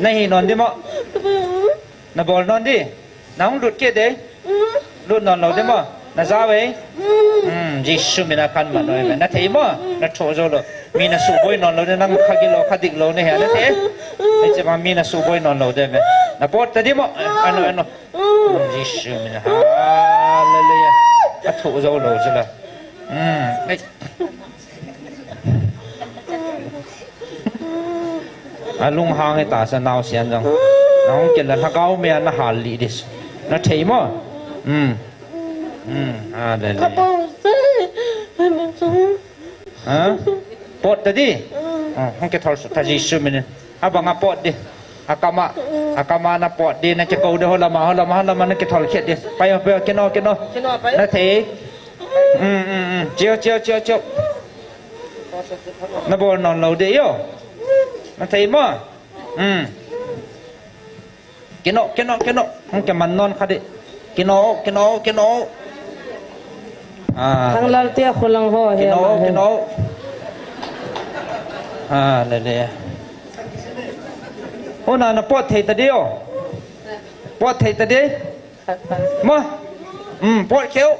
นี่นอนดิมั้งน่าบอลนอนดิน้องหลุดเกดเด้หลุดนอนเราดิมั้งน่าจ้าเว้ยยิชูมินาขันมันเลยน่าเทียมั้งน่าโชว์โจโลมีน่าสูบอยนอนเราเนี่ยนั่งขัดกิโลขัดดิกโลเนี่ยน่าเทียไอ้เจ้ามันมีน่าสูบอยนอนเราเด้ไหมน่าปวดแต่ดิมั้งอันนั้นยิชูมินาฮาเลลูยาน่าโชว์โจโลใช่ไหมลุงหางให้ตาสนาวเสียงจังน้องกินแล้วถ้าเขาไม่น่าหาลีดิสน่าเทียมั้งเลยปอดแต่ดิห้องแกทอลทาจิสุมินบังอาปอดดิอากามาน่าปอดดิน่าจะกูเดฮลามาน่าแกทอลเขียดดิไปกินเอาน่าเทียเจียวน่าบอลนอนเราเดียวน่าเทียมั้งกินเอาห้องแกมันนอนขัดดิกินเอาทั้งเราเตี้ยคนลังหัวเหี้ยกินเอาเลยโอ้น่ะปอดเทตะเดียวปอดเทตะเดียวมาปอดเขียว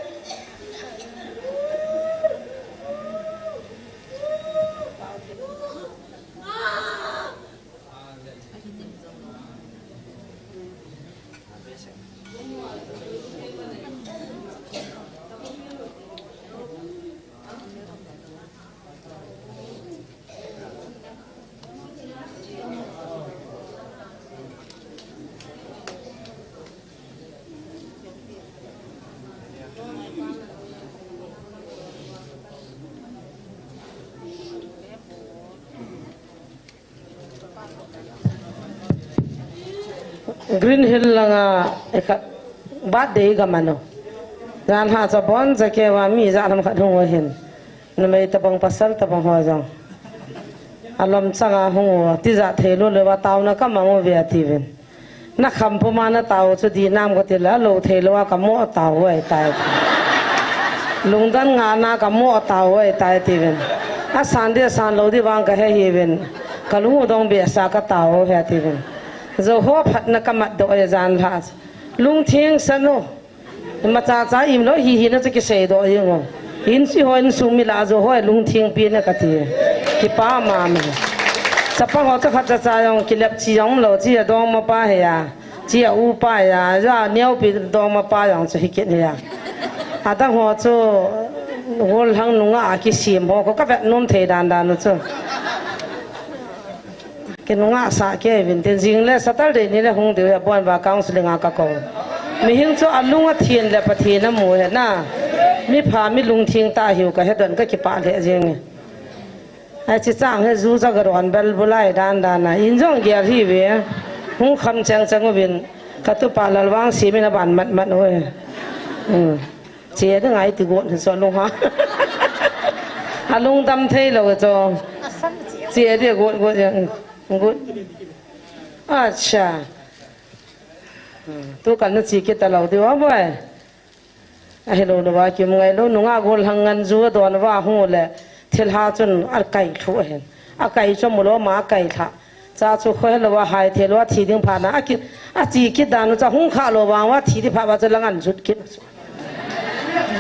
Green Hill langa bad day gamano dan ha cha bon cha ke wa mi za lam khat hong hen na mai tabang pasal tabang ho jang alam changa hong ti za thelo le wa taw na kam ngo ve ti ven na kham pu ma na taw chu di nam ko ti la lo thelo wa kam mo taw wai tai lung dan nga na kam mo taw wai tai ti ven a san de san lo di wang ka he hi ven kalu dong be sa ka taw he ti ven zo ho phat na kamat do ya zan la lung thing sano ma cha im lo hi na che ki se do yong in si ho in sum mi la zo ho lung thing pi na ka ti ki pa ma me sa pa ho cha khat cha yong ki lep chi yong lo chi dong ma pa he ya chi u pa ya ra neu pi dong ma pa yong che hi ki ya a da ho cho hol hang nunga ki sim ho ko ka vet nom the dan no cho cái nông xã cái vấn đề riêng là sát tới đây là không được bọn bà council ngã cả con mình hiện cho anh lung thiền là bắt thiền nó mua na mình phá mình lung thiền ta hiểu cái hết đoạn cái kịp bạn thế riêng ai chỉ sang hết du ra cái đoàn bel bulai đan na in trong kia thì về không khăm chăng cái bên cái tu pa là vang xí mình là bản mặt thôi chế nó ngay từ gọn thì sao lung ha anh lung tâm thấy rồi cho chế thì gọn good acha tu kan na chi ke ta lo diwa boy a hello no wa kim ngai lo nunga gol hangan zu don wa hu le thil ha chun ar kai thu hen a kai cho mulo ma kai tha cha chu khoi lo wa hai thel wa thi ding pha na a chi ki dan cha hung kha lo wa thi di pha wa cha langan jut ki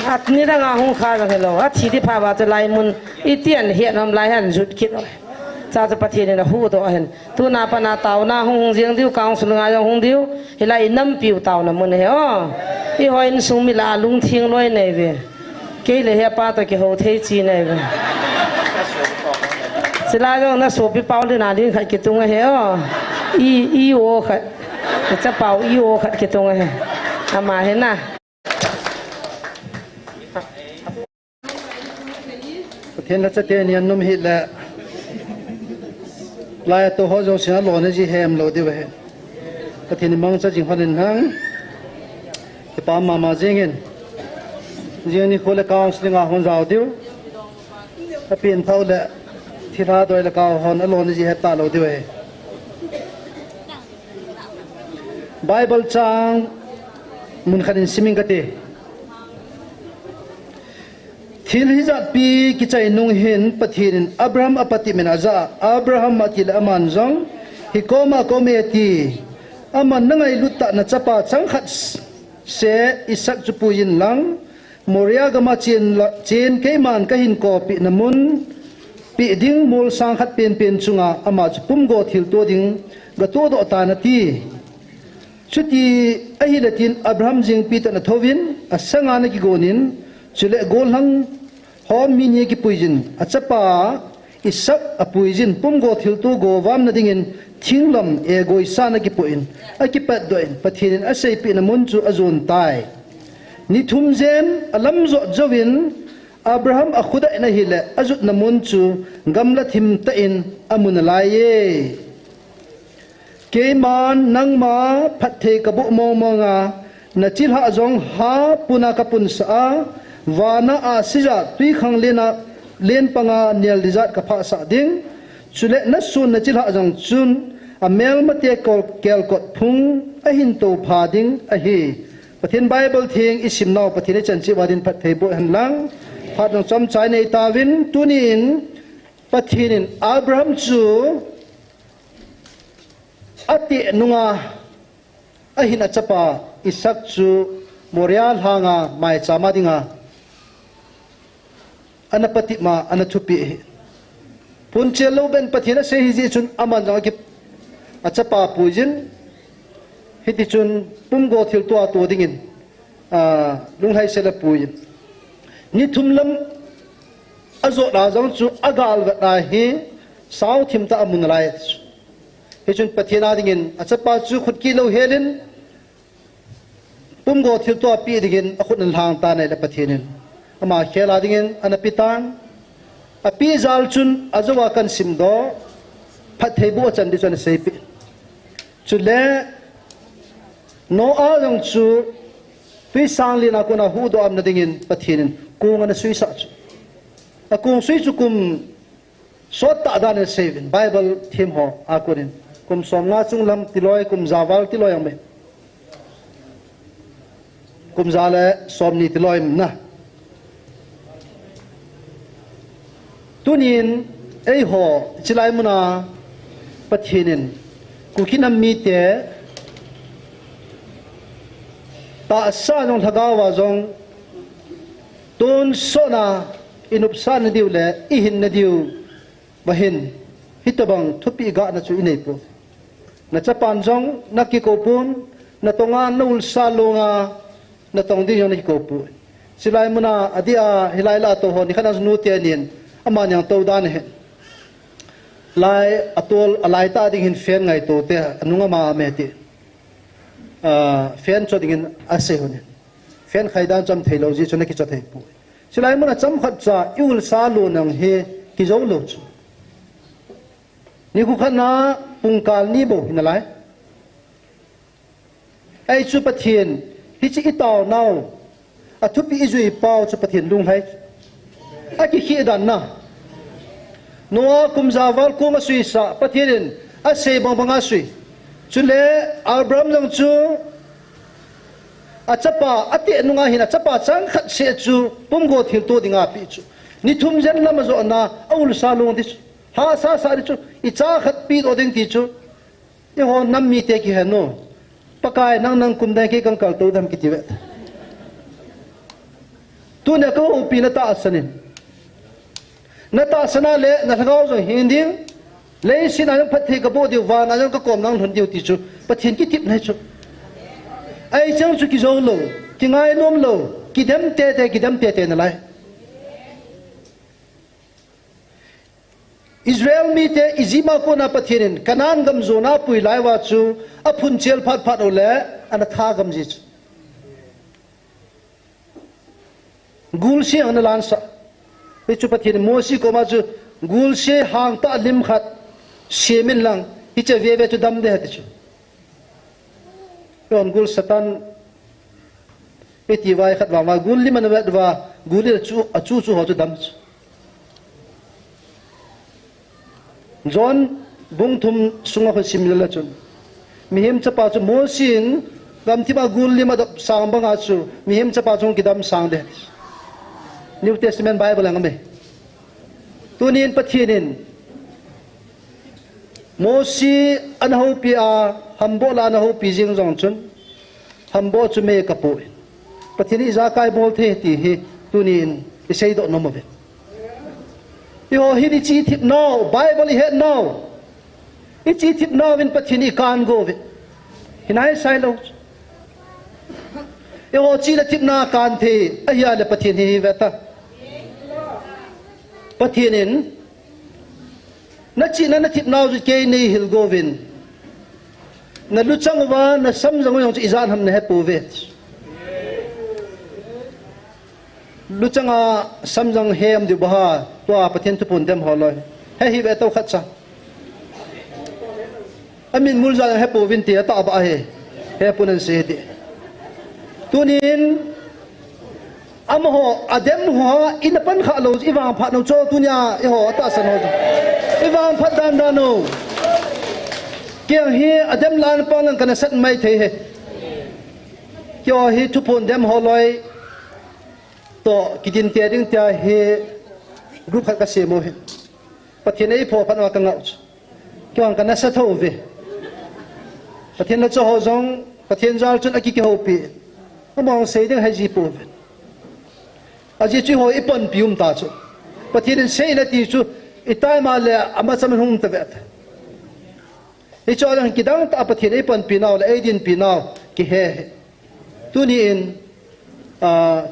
at ni da nga hung kha ra hello a thi di pha wa cha lai mun i tian hian nam lai han jut ki cha cha pathi ne hu do hen tu na pa na taw na hung jing diu kaung sul nga yang hung diu hilai nam piu taw na mun he o i hoin sung mi la lung thing loi nei ve ke le he pa ta ke ho thei chi nei ve sila jong na so pi pau le na din khat ki tung he o i o khat cha pau i o khat ki tung he ama he na thiên là chất tiền nhân nôm hít là lại tổ họ dòng sinh lo này chỉ hem lo đi về cái thiên mong cho chính họ nên hăng cái pa mà riêng riêng này khối là cao sinh ngah hôn giàu tiêu cái tiền thâu là thì ra đôi là cao hôn lo này chỉ hết ta lo đi về Bible trang mun khanin siming kate thil hizat pi kichai nung hin pathirin Abraham apati men aza Abraham matil aman jong hikoma kometi aman nangai lutta na chapa changkhat se Isaac chupuin lang Moria gama chen keiman kahin ko pi namun pi ding mol sangkhat pen chunga ama chupum go thil to ding ga to do ta na ti chuti ahilatin Abraham jing pita na thovin asanga na kigonin chule golhang hom mini ki puijin achapa Isaac apuijin pumgo thiltu go wam na dingin thinglam e goi sana ki puin akipat doin pathin asai pi na munchu azun tai ni thumzen alam zo jowin Abraham akhuda na hile azut na munchu gamla thim ta in amun laiye Keiman nang ma pathe kabu nga na chilha zong ha puna kapun sa wana a sija tui khang lena len panga nial rizat ka pha sa ding chule na sun na chilha zong chun a mel mate kol kel kot phung a hin to pha ding a hi pathin Bible thing isim naw pathin chanchi wadin pathe bo han lang phat nong chom chai nei tawin tunin pathinin Abraham chu ati nunga ahin achapa Isaac chu Morial hanga mai chama dinga anapati ma anathupi punchelo ben pathina se hi chun aman jang ki achapa puijin hiti chun pumgo thil to dingin lunghai sela puijin ni thumlam azo da jang chu agal ga hi sau thimta amun lai Hechun pathina dingin achapa chu khutki lo helin pumgo thil to pi dingin akhut nan hang ta nei la pathinin ama khela dingin anapitan api zal chun azawa kan simdo phatheibu chan di chan seipi chule no a jong chu pi sanglina kuna hu do am na dingin pathinin kung ana sui sa chu akung sui chu kum sot ta dan sevin Bible thim ho akunin kum somnga chunglam tiloi kum zawal tiloi ame kum zale somni tiloi na tunin ei ho chilai muna pathinin kukinam mi te ta sa nong thagawa jong tun sona inupsa na diule ihin na diu bahin hitabang thupi ga na chu inei po na chapan jong nakikopun na tonga nul salunga na tong di yon nakikopu silai muna adia hilaila to ho ni khana nu te nin aman yang to dan he lai atol alai ta ding hin fen ngai to te anunga ma me ti fen cho ding ase hone fen khaidan cham thailo ji chona ki cha thai pu silai muna cham khat cha iul salu nang he ki zo lo chu ni ku khana pungkal ni bo hinalai ai chu pathian hi chi itaw naw athupi izui pau chu pathian lung hai aki khi dan na noa kumzawal ko ma sui sa pathian a se bang banga sui chule Abraham jang chu achapa ate nunga hina chapa chang khat se chu pumgo thil to dinga pi chu ni thum jan lama zo na aul salung dis ha sa sa ri chu icha khat pi do ding ti chu ye ho nam mi te ki hano pakai nang kumdai ke kang kal to dam ki tiwe tu ne ko upi na ta asanin na ta sana le na thagao zo hinding le sin ayang phathi ka bo diu wa na jang ka kom nang thun diu ti chu pathin ki tip nai chu ai chang chu ki zo lo ki ngai lom lo ki dem te na lai Israel mi te izima ko na pathirin kanan gam zona pui lai wa chu aphun chel phat ole ana tha gam ji chu gul si an lan sa hi chu pathin mo si ko ma chu gul she hang ta lim khat shemin lang hi che ve ve chu dam de ha chu yon gul satan eti vai khat wa gul liman wa gul chu chu chu ho chu dam chu John bung thum sunga ko simla chun mihim chapa chu mo sin gam thi ba gul lima da sang banga chu mihim chapa chung kidam sang de New Testament Bible ang me tunin pathinin mo si anho pi a hambo la na ho pi jing jong chun hambo chu me kapu pathini za kai bol the ti hi tunin isei do no mo ve yo hi ni chi thip no Bible he no I chi thip no vin pathini kan go ve hinai sai lo yo chi la thip na kan the aya le pathini ve ta pathinin na chi na thip na ju ke nei hil go vin na lu chang wa na sam jang yong chi izan ham ne he pu ve lu changa sam jang hem di ba to pathin tu pun dem holoi he hi ve to khat cha amin mul ja he pu vin ti ta ba he punan se di tunin amho adem ho in pan kha lo iwang phat no cho tunya e ho ta san ho iwang phat dan dan no kyang hi adem lan pa lang kana sat mai the he kyo hi tu pun dem holoi to kitin te ding ta he group khat ka se mo he pathin ei pho phan wa ka ngau kyang kana sa tho ve pathin na cho ho jong pathin jal chun aki ki ho pi among se ding hai ji pu ve aji chi ho ipon pium ta chu pathin se na ti chu itai ma le ama cham hung ta ve hi cho lang kidang ta pathin ipon pi naw le edin pi naw ki he tu ni in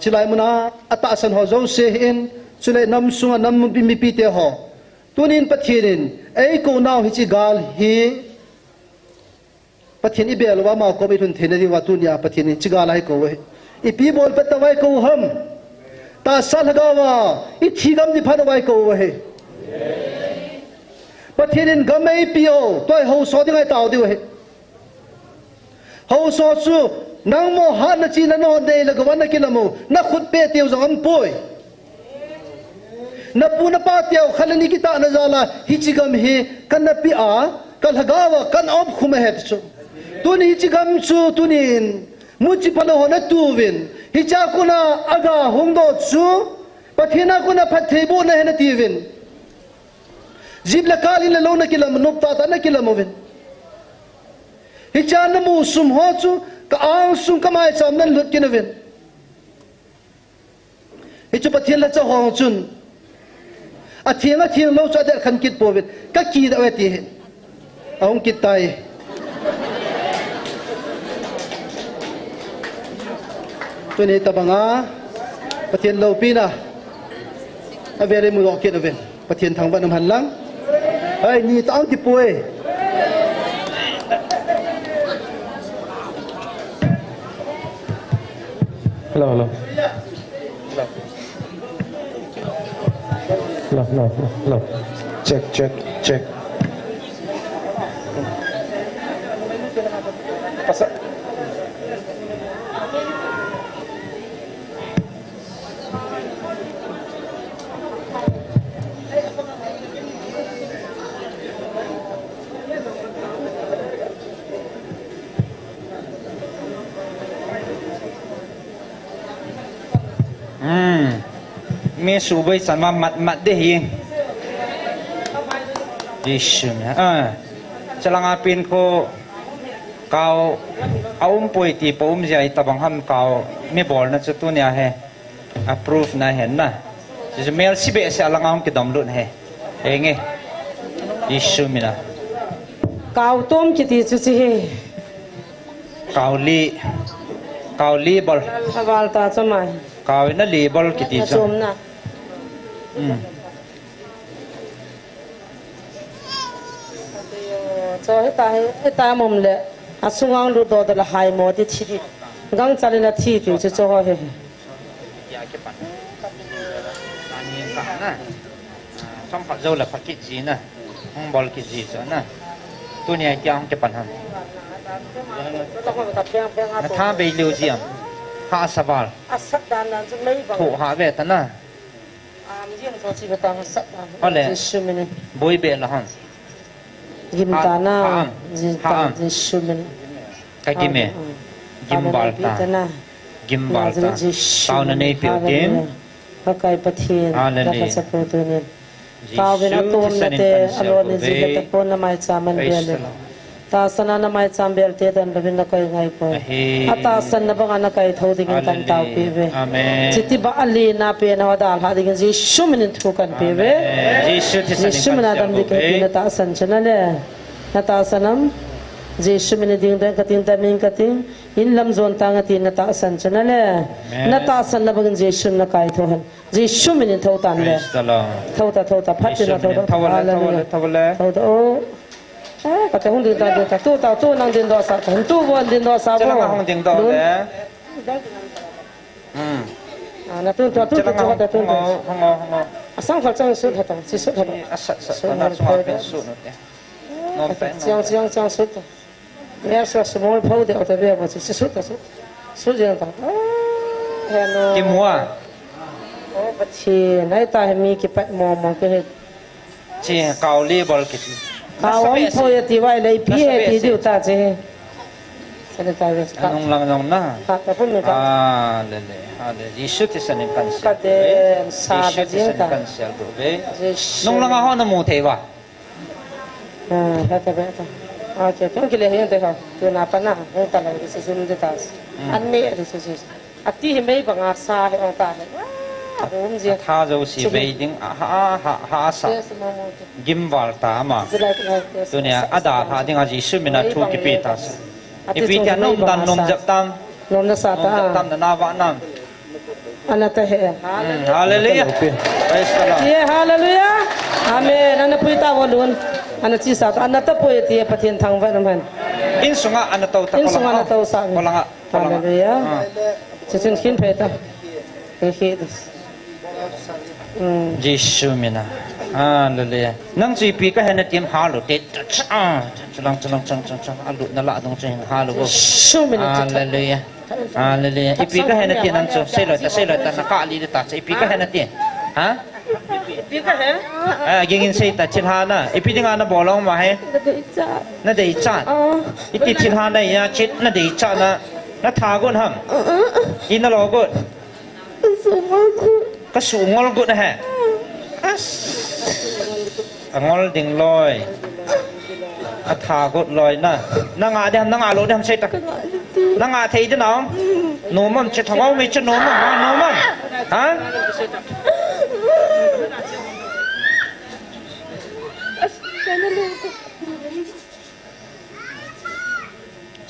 chilai muna ata san ho zo se in chulai nam sunga nam bi mi pi te ho tunin pathinin ei ko naw hi chi gal hi pathin ibel wa ma ko bi thun thene ri wa tunia pathin chi gal ai ko we I pi bol pat wai ko ham ta sal ga wa I thigam ni phan wai ko we pathinin gamai pio toy ho so ding ai taw di we ho so chu nang mo ha na chi na no de la gwan na kilamo na khut pe teu jong am poi na pu na pa teu khalani ki ta na jala hi chi gam hi kan na pi a kal hagawa kan ob khum he chu tun hi chi gam chu tunin mu chi palo ho na tu win hi cha kuna aga hung do chu pathina kuna phathei bu na he na ti win jib la kalin la lo na kilam nup ta na kilamo win hi cha na mu sum ho chu ka ang sung kamai cham nan lut kin ven hi chu pathian la cha hong chun a thiang lo cha de khan kit po vet ka ki da we ti aung kit tai tu ni tabanga pathian lo pina a vere mu lo kit ven pathian thang ba nam han lang ai ni ta ang ti poe Hello. Check. Pasa. Me subai sama mat deh ye. Isu Chalang apin ko kau aum poi ti pom jai tabang ham kau me bol na chutu nia he approve na hen na. Jadi mel sibe se alang aum ki dom lut he. Enge. Isu mina. Kau tom ki ti chu chi he. Kau li bol. Awal ta chamai. Kau na li bol ki ti chu. cho hết ta mồm lệ sung ngang lu do là hai mò thì chi gang chali là chi thì cho he ani ka na som phat zo la phat ki ji na hong bol ki ji so na tu ni ai kyang ke pan han na tha be liu jiam ha saval asak dan nan chu mai bang thu ha ve ta na riêng cho chị bắt tang sắc ole Giêsu mình boy be la han gim ta na Giêsu mình ka ki me gimbal ta gimbal ta tao na nei pil tim ka kai pathin ka ka sapu tu ni tao ben atom na te alon ni ji ka pon na mai chaman bel ta sana na mai cham bel te tan bin na kai ngai po ata san na bang na kai tho ding kan tao pi ve amen chiti ba ali na pe na dal ha ding Giêsu mình thu kan pi ve Giêsu mình adam dik na ta san chana le na ta sanam Giêsu mình ding dan katin ta min katin in lam zon ta ngatin na ta san chana le na ta san na bang Giêsu na kai tho han Giêsu mình tho tan le tho ta phat na tho ta o ka ta hung din ta tu nang din do sa tu bon din do sa bo hong ding do le na tu ta tu hong sang phal chang su thata si su thata asa sa na so pe su no te non pe chang su ta ya sa small phau de ta be ba si su ta su jeng ta hello kim hua o bachi nai ta mi ki pa mo ke he chi kaw li bol ki kawan phoi ti vai lei pi he ti diu ta che sele ta ves ka nong na ta pun me ta le Giêsu ti san kan ka te sa da jeng ta kan sel do be nong lang ho na mu the wa ha ta be ta a che tu ke le hen te ha tu na pa na ho ta la se sun de ta an ne de se se ati hi mei banga sa he ong ta he rum je tha zo si be ding ha sa gim wal ta ma tu ne ada tha ding a Giêsu mina thu ki pi ta ipi ta nom dan nom jap tam nom na sa ta tam na wa nam anata he hallelujah praise the Lord ye hallelujah amen ana puita bolun ana chi sa ta anata poeti pathin thang va man in sunga anato ta in sunga anata sa kolanga hallelujah chisin khin pheta he this Giêsu mina hallelujah nang chi pi ka hena tim halu te chalang alu na la dong chen halu Giêsu mina hallelujah hallelujah ipi ka hena ti nang chu sei loi ta na ka li ta sei pi ka hena ti ha pi ka he gingin sei ta chin ha na ipi dinga na bolong ma he na dei cha iti chin ha na ya chit na dei cha na tha gon ham in na lo gon ka su ngol gon ha ngol ding loi a tha got loi na nga de na nga lo de ham sei ta na nga thei de nong no mom che thawau me che no mom ha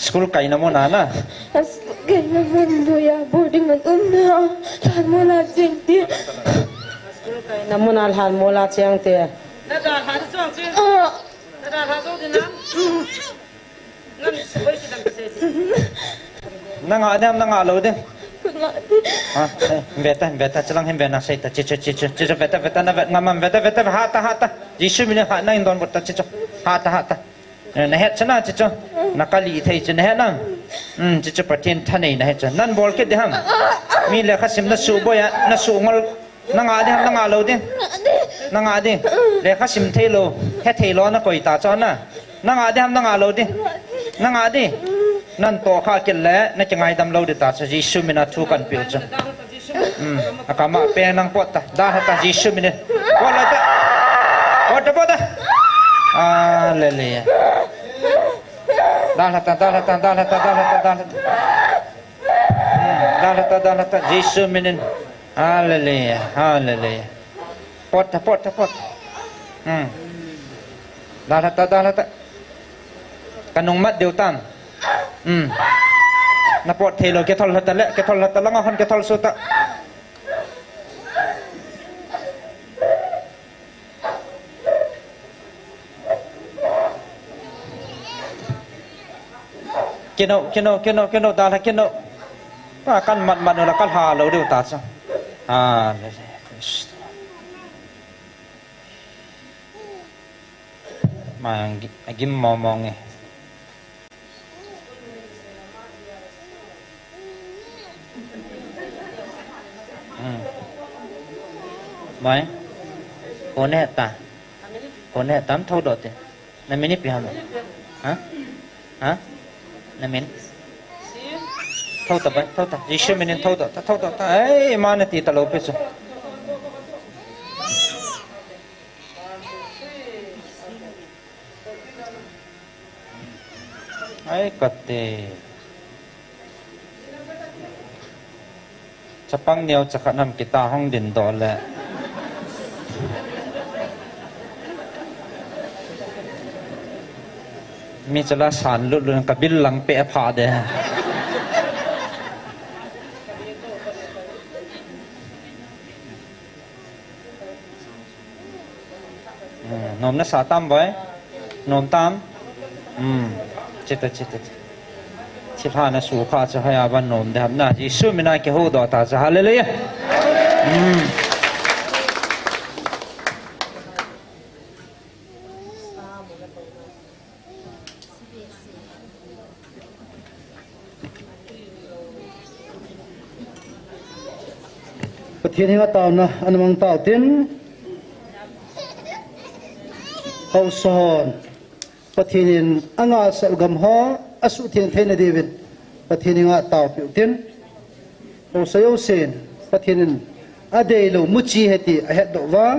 school kai na mo na kai na man buya boarding man na tan mo la jeng ti school kai na mo na han mo la chang te na da ha chang chi na da ha zo de na ngam soi chi dam se na nga lo de beta chalang hem bena sai ta chi beta na ngam beta ha ta Giêsu mina ha na indon bot ta chi ha ta na het chana chi na kali thei chi na het nang chi patin thanei na het nan bol ke de ham mi le khasim na su boya na su ngol na nga lo de na nga de le khasim thei lo he thei lo na koi ta cha na nga lo de na nga de nan to kha ke le na changai dam lo de ta cha Giêsu mina thu kan pil cha akama pe nang pot ta da ha ta Giêsu mina wala ta pot hallelujah dalata Giêsu mina hallelujah pot dalata kanong mat deu tam na pot thelo ke thol hata langa hon ke thol suta keno dala keno pa kan mat la kan ha lo deu ta sa mà gim mò mò nghe mấy con này tám thâu đọt thế năm minute bị hả hả năm minute thâu tập thâu tập 20 minute thâu đọt ấy mà này tí tao lâu bây giờ ấy kate chapang niao chakhanam kita hong din do le mi chala san lut lun kabil lang pe pha de nom na sa tam boy nom tam chết chỉ pha na su kha cho hai ban nom de na ji su mi na ke ho do ta za hallelujah Thiên hình tao na anh mang tao tin hậu son Pathin anga sa gam ho asu thiên thena David Pathin nga tao piu tin o sayo sen Pathin ade lo muchi heti a het do wa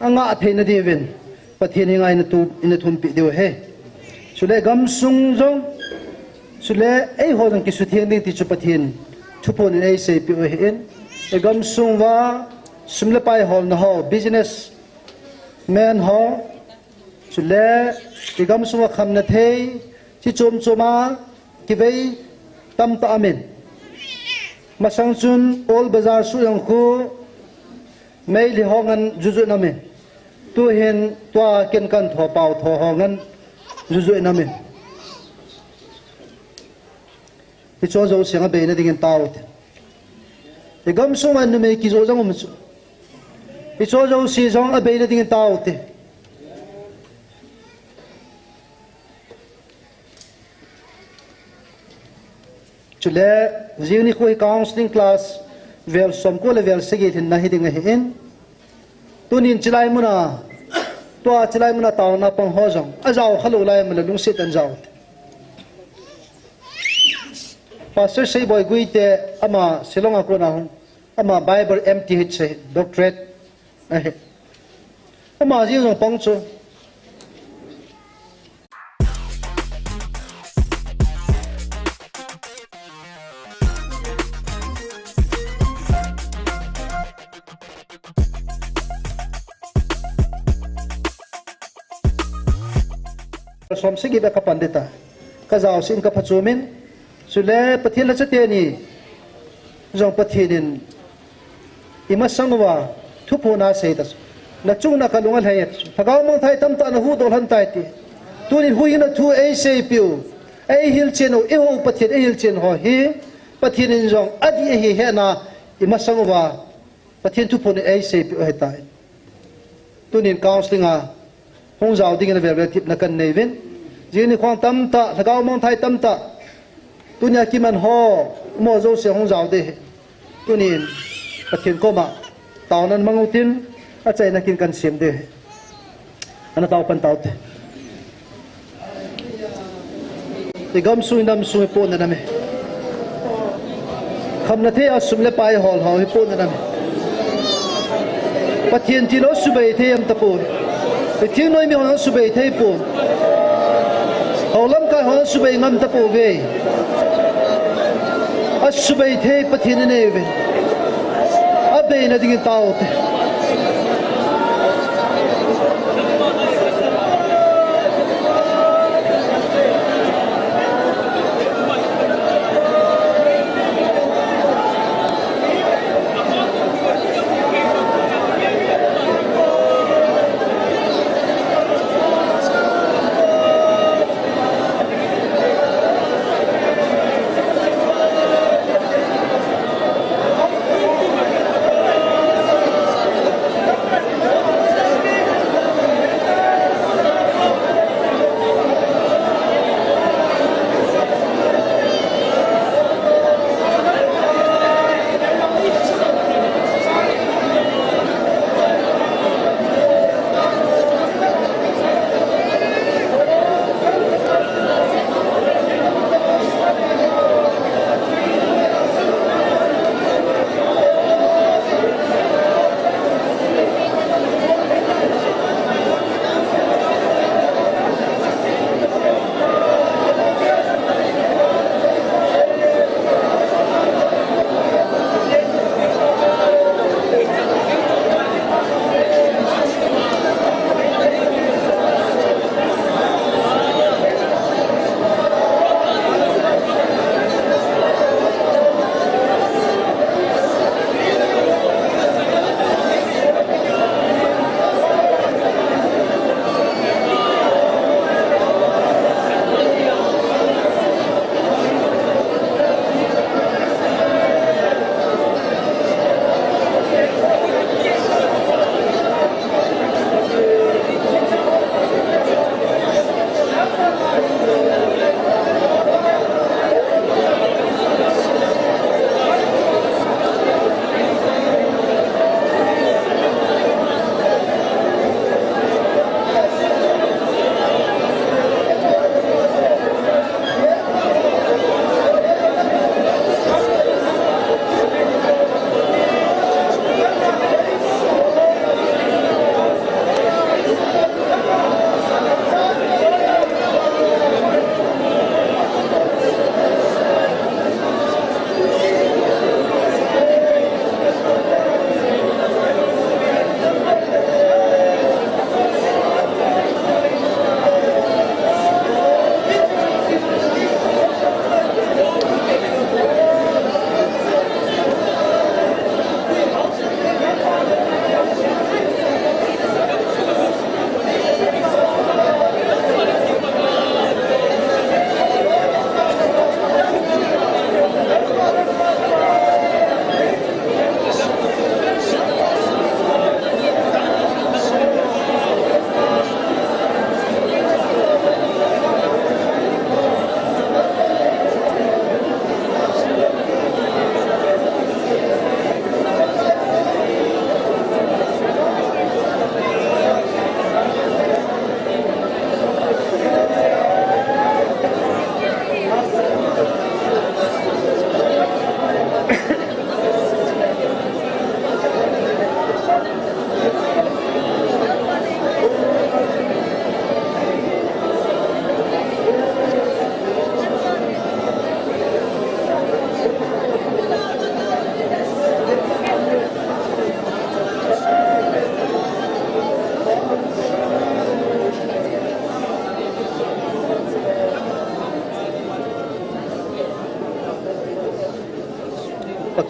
anga thena David Pathin nga ina thum pi deu he sule gam sung jong sule ei ho jong ki su thiên ding ti chu Pathin thupon ei se pi o hen e gam sung wa sumle pai hol na ho business man ho sule ki gam sung wa kham na thei chi chom choma ki vei tam ta amen masang chun ol bazar su yang khu mei li hongan juju na men tu hen tua ken kan tho pau tho hongan juju na men ti cho zo siang be na ding tao e gam sung an me ki zo jang um chu ti cho zo si jong a be na ding tao te chule jiwni khoi counseling class vel som ko le vel segi thin na hiding a hin tunin chilai muna taw na pang ho jong a jaw khalo lai mala lung sit an jaw pastor sei boy guite ama silonga ko na hon ama bible mth doctorate ama ji jong pang chu som sigi ba ka pandita ka jaw sin ka phachumin sule pathin la chate ni jong pathinin ima sangwa thupona seitas na chungna kalungal hayat thagaw mong thai tam ta na hu dol han tai ti tunin huina thu ei sei piu ei hil cheno e ho pathin ei hil chen ho hi pathinin jong adi hi he na ima sangwa pathin thupona ei sei piu he tai tunin counseling a hong jaw ding na vel tip na kan nei vin jini khong tam ta thagaw mong thai tam ta tunya ki man ho mo zo se hong jaw de tunin pathin ko ma taw nan mangutin a chai na kin kan sim de ana taw pan taw te ti gam su nam su po na me kham na the asum le pai hol ho po na me pathin ti lo su bai the am ta po ti noi mi ho su bai the po haulam ka ho su bai ngam ta po ve su bai the pathin ne ve abe na ding taw te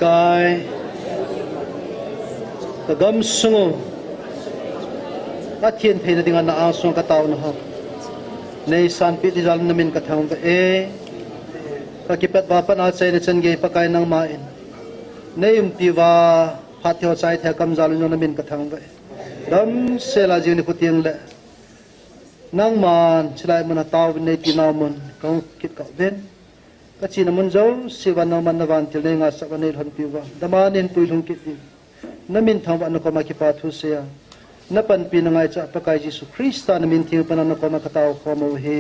kai kagam sungu athian phena dinga na asong ka taw na ha nei san pi ti jal namin ka thang e ka kipat ba pa na chai na chen ge pa kai nang ma in nei ti wa phathyo chai the kam jal no namin ka thang dam sela ji ni putiang le nang man chilai mana taw nei ti na mon kong kit ka ben ka chi na mun zo siwan na man na van til nei nga sa ka nei hon pi wa damanin pui lung kit ni namin thang wa na ko ma ki pa thu se ya na pan pi na ngai cha pa kai Jesu Krista namin thi pa na ko ma ka taw ko mo he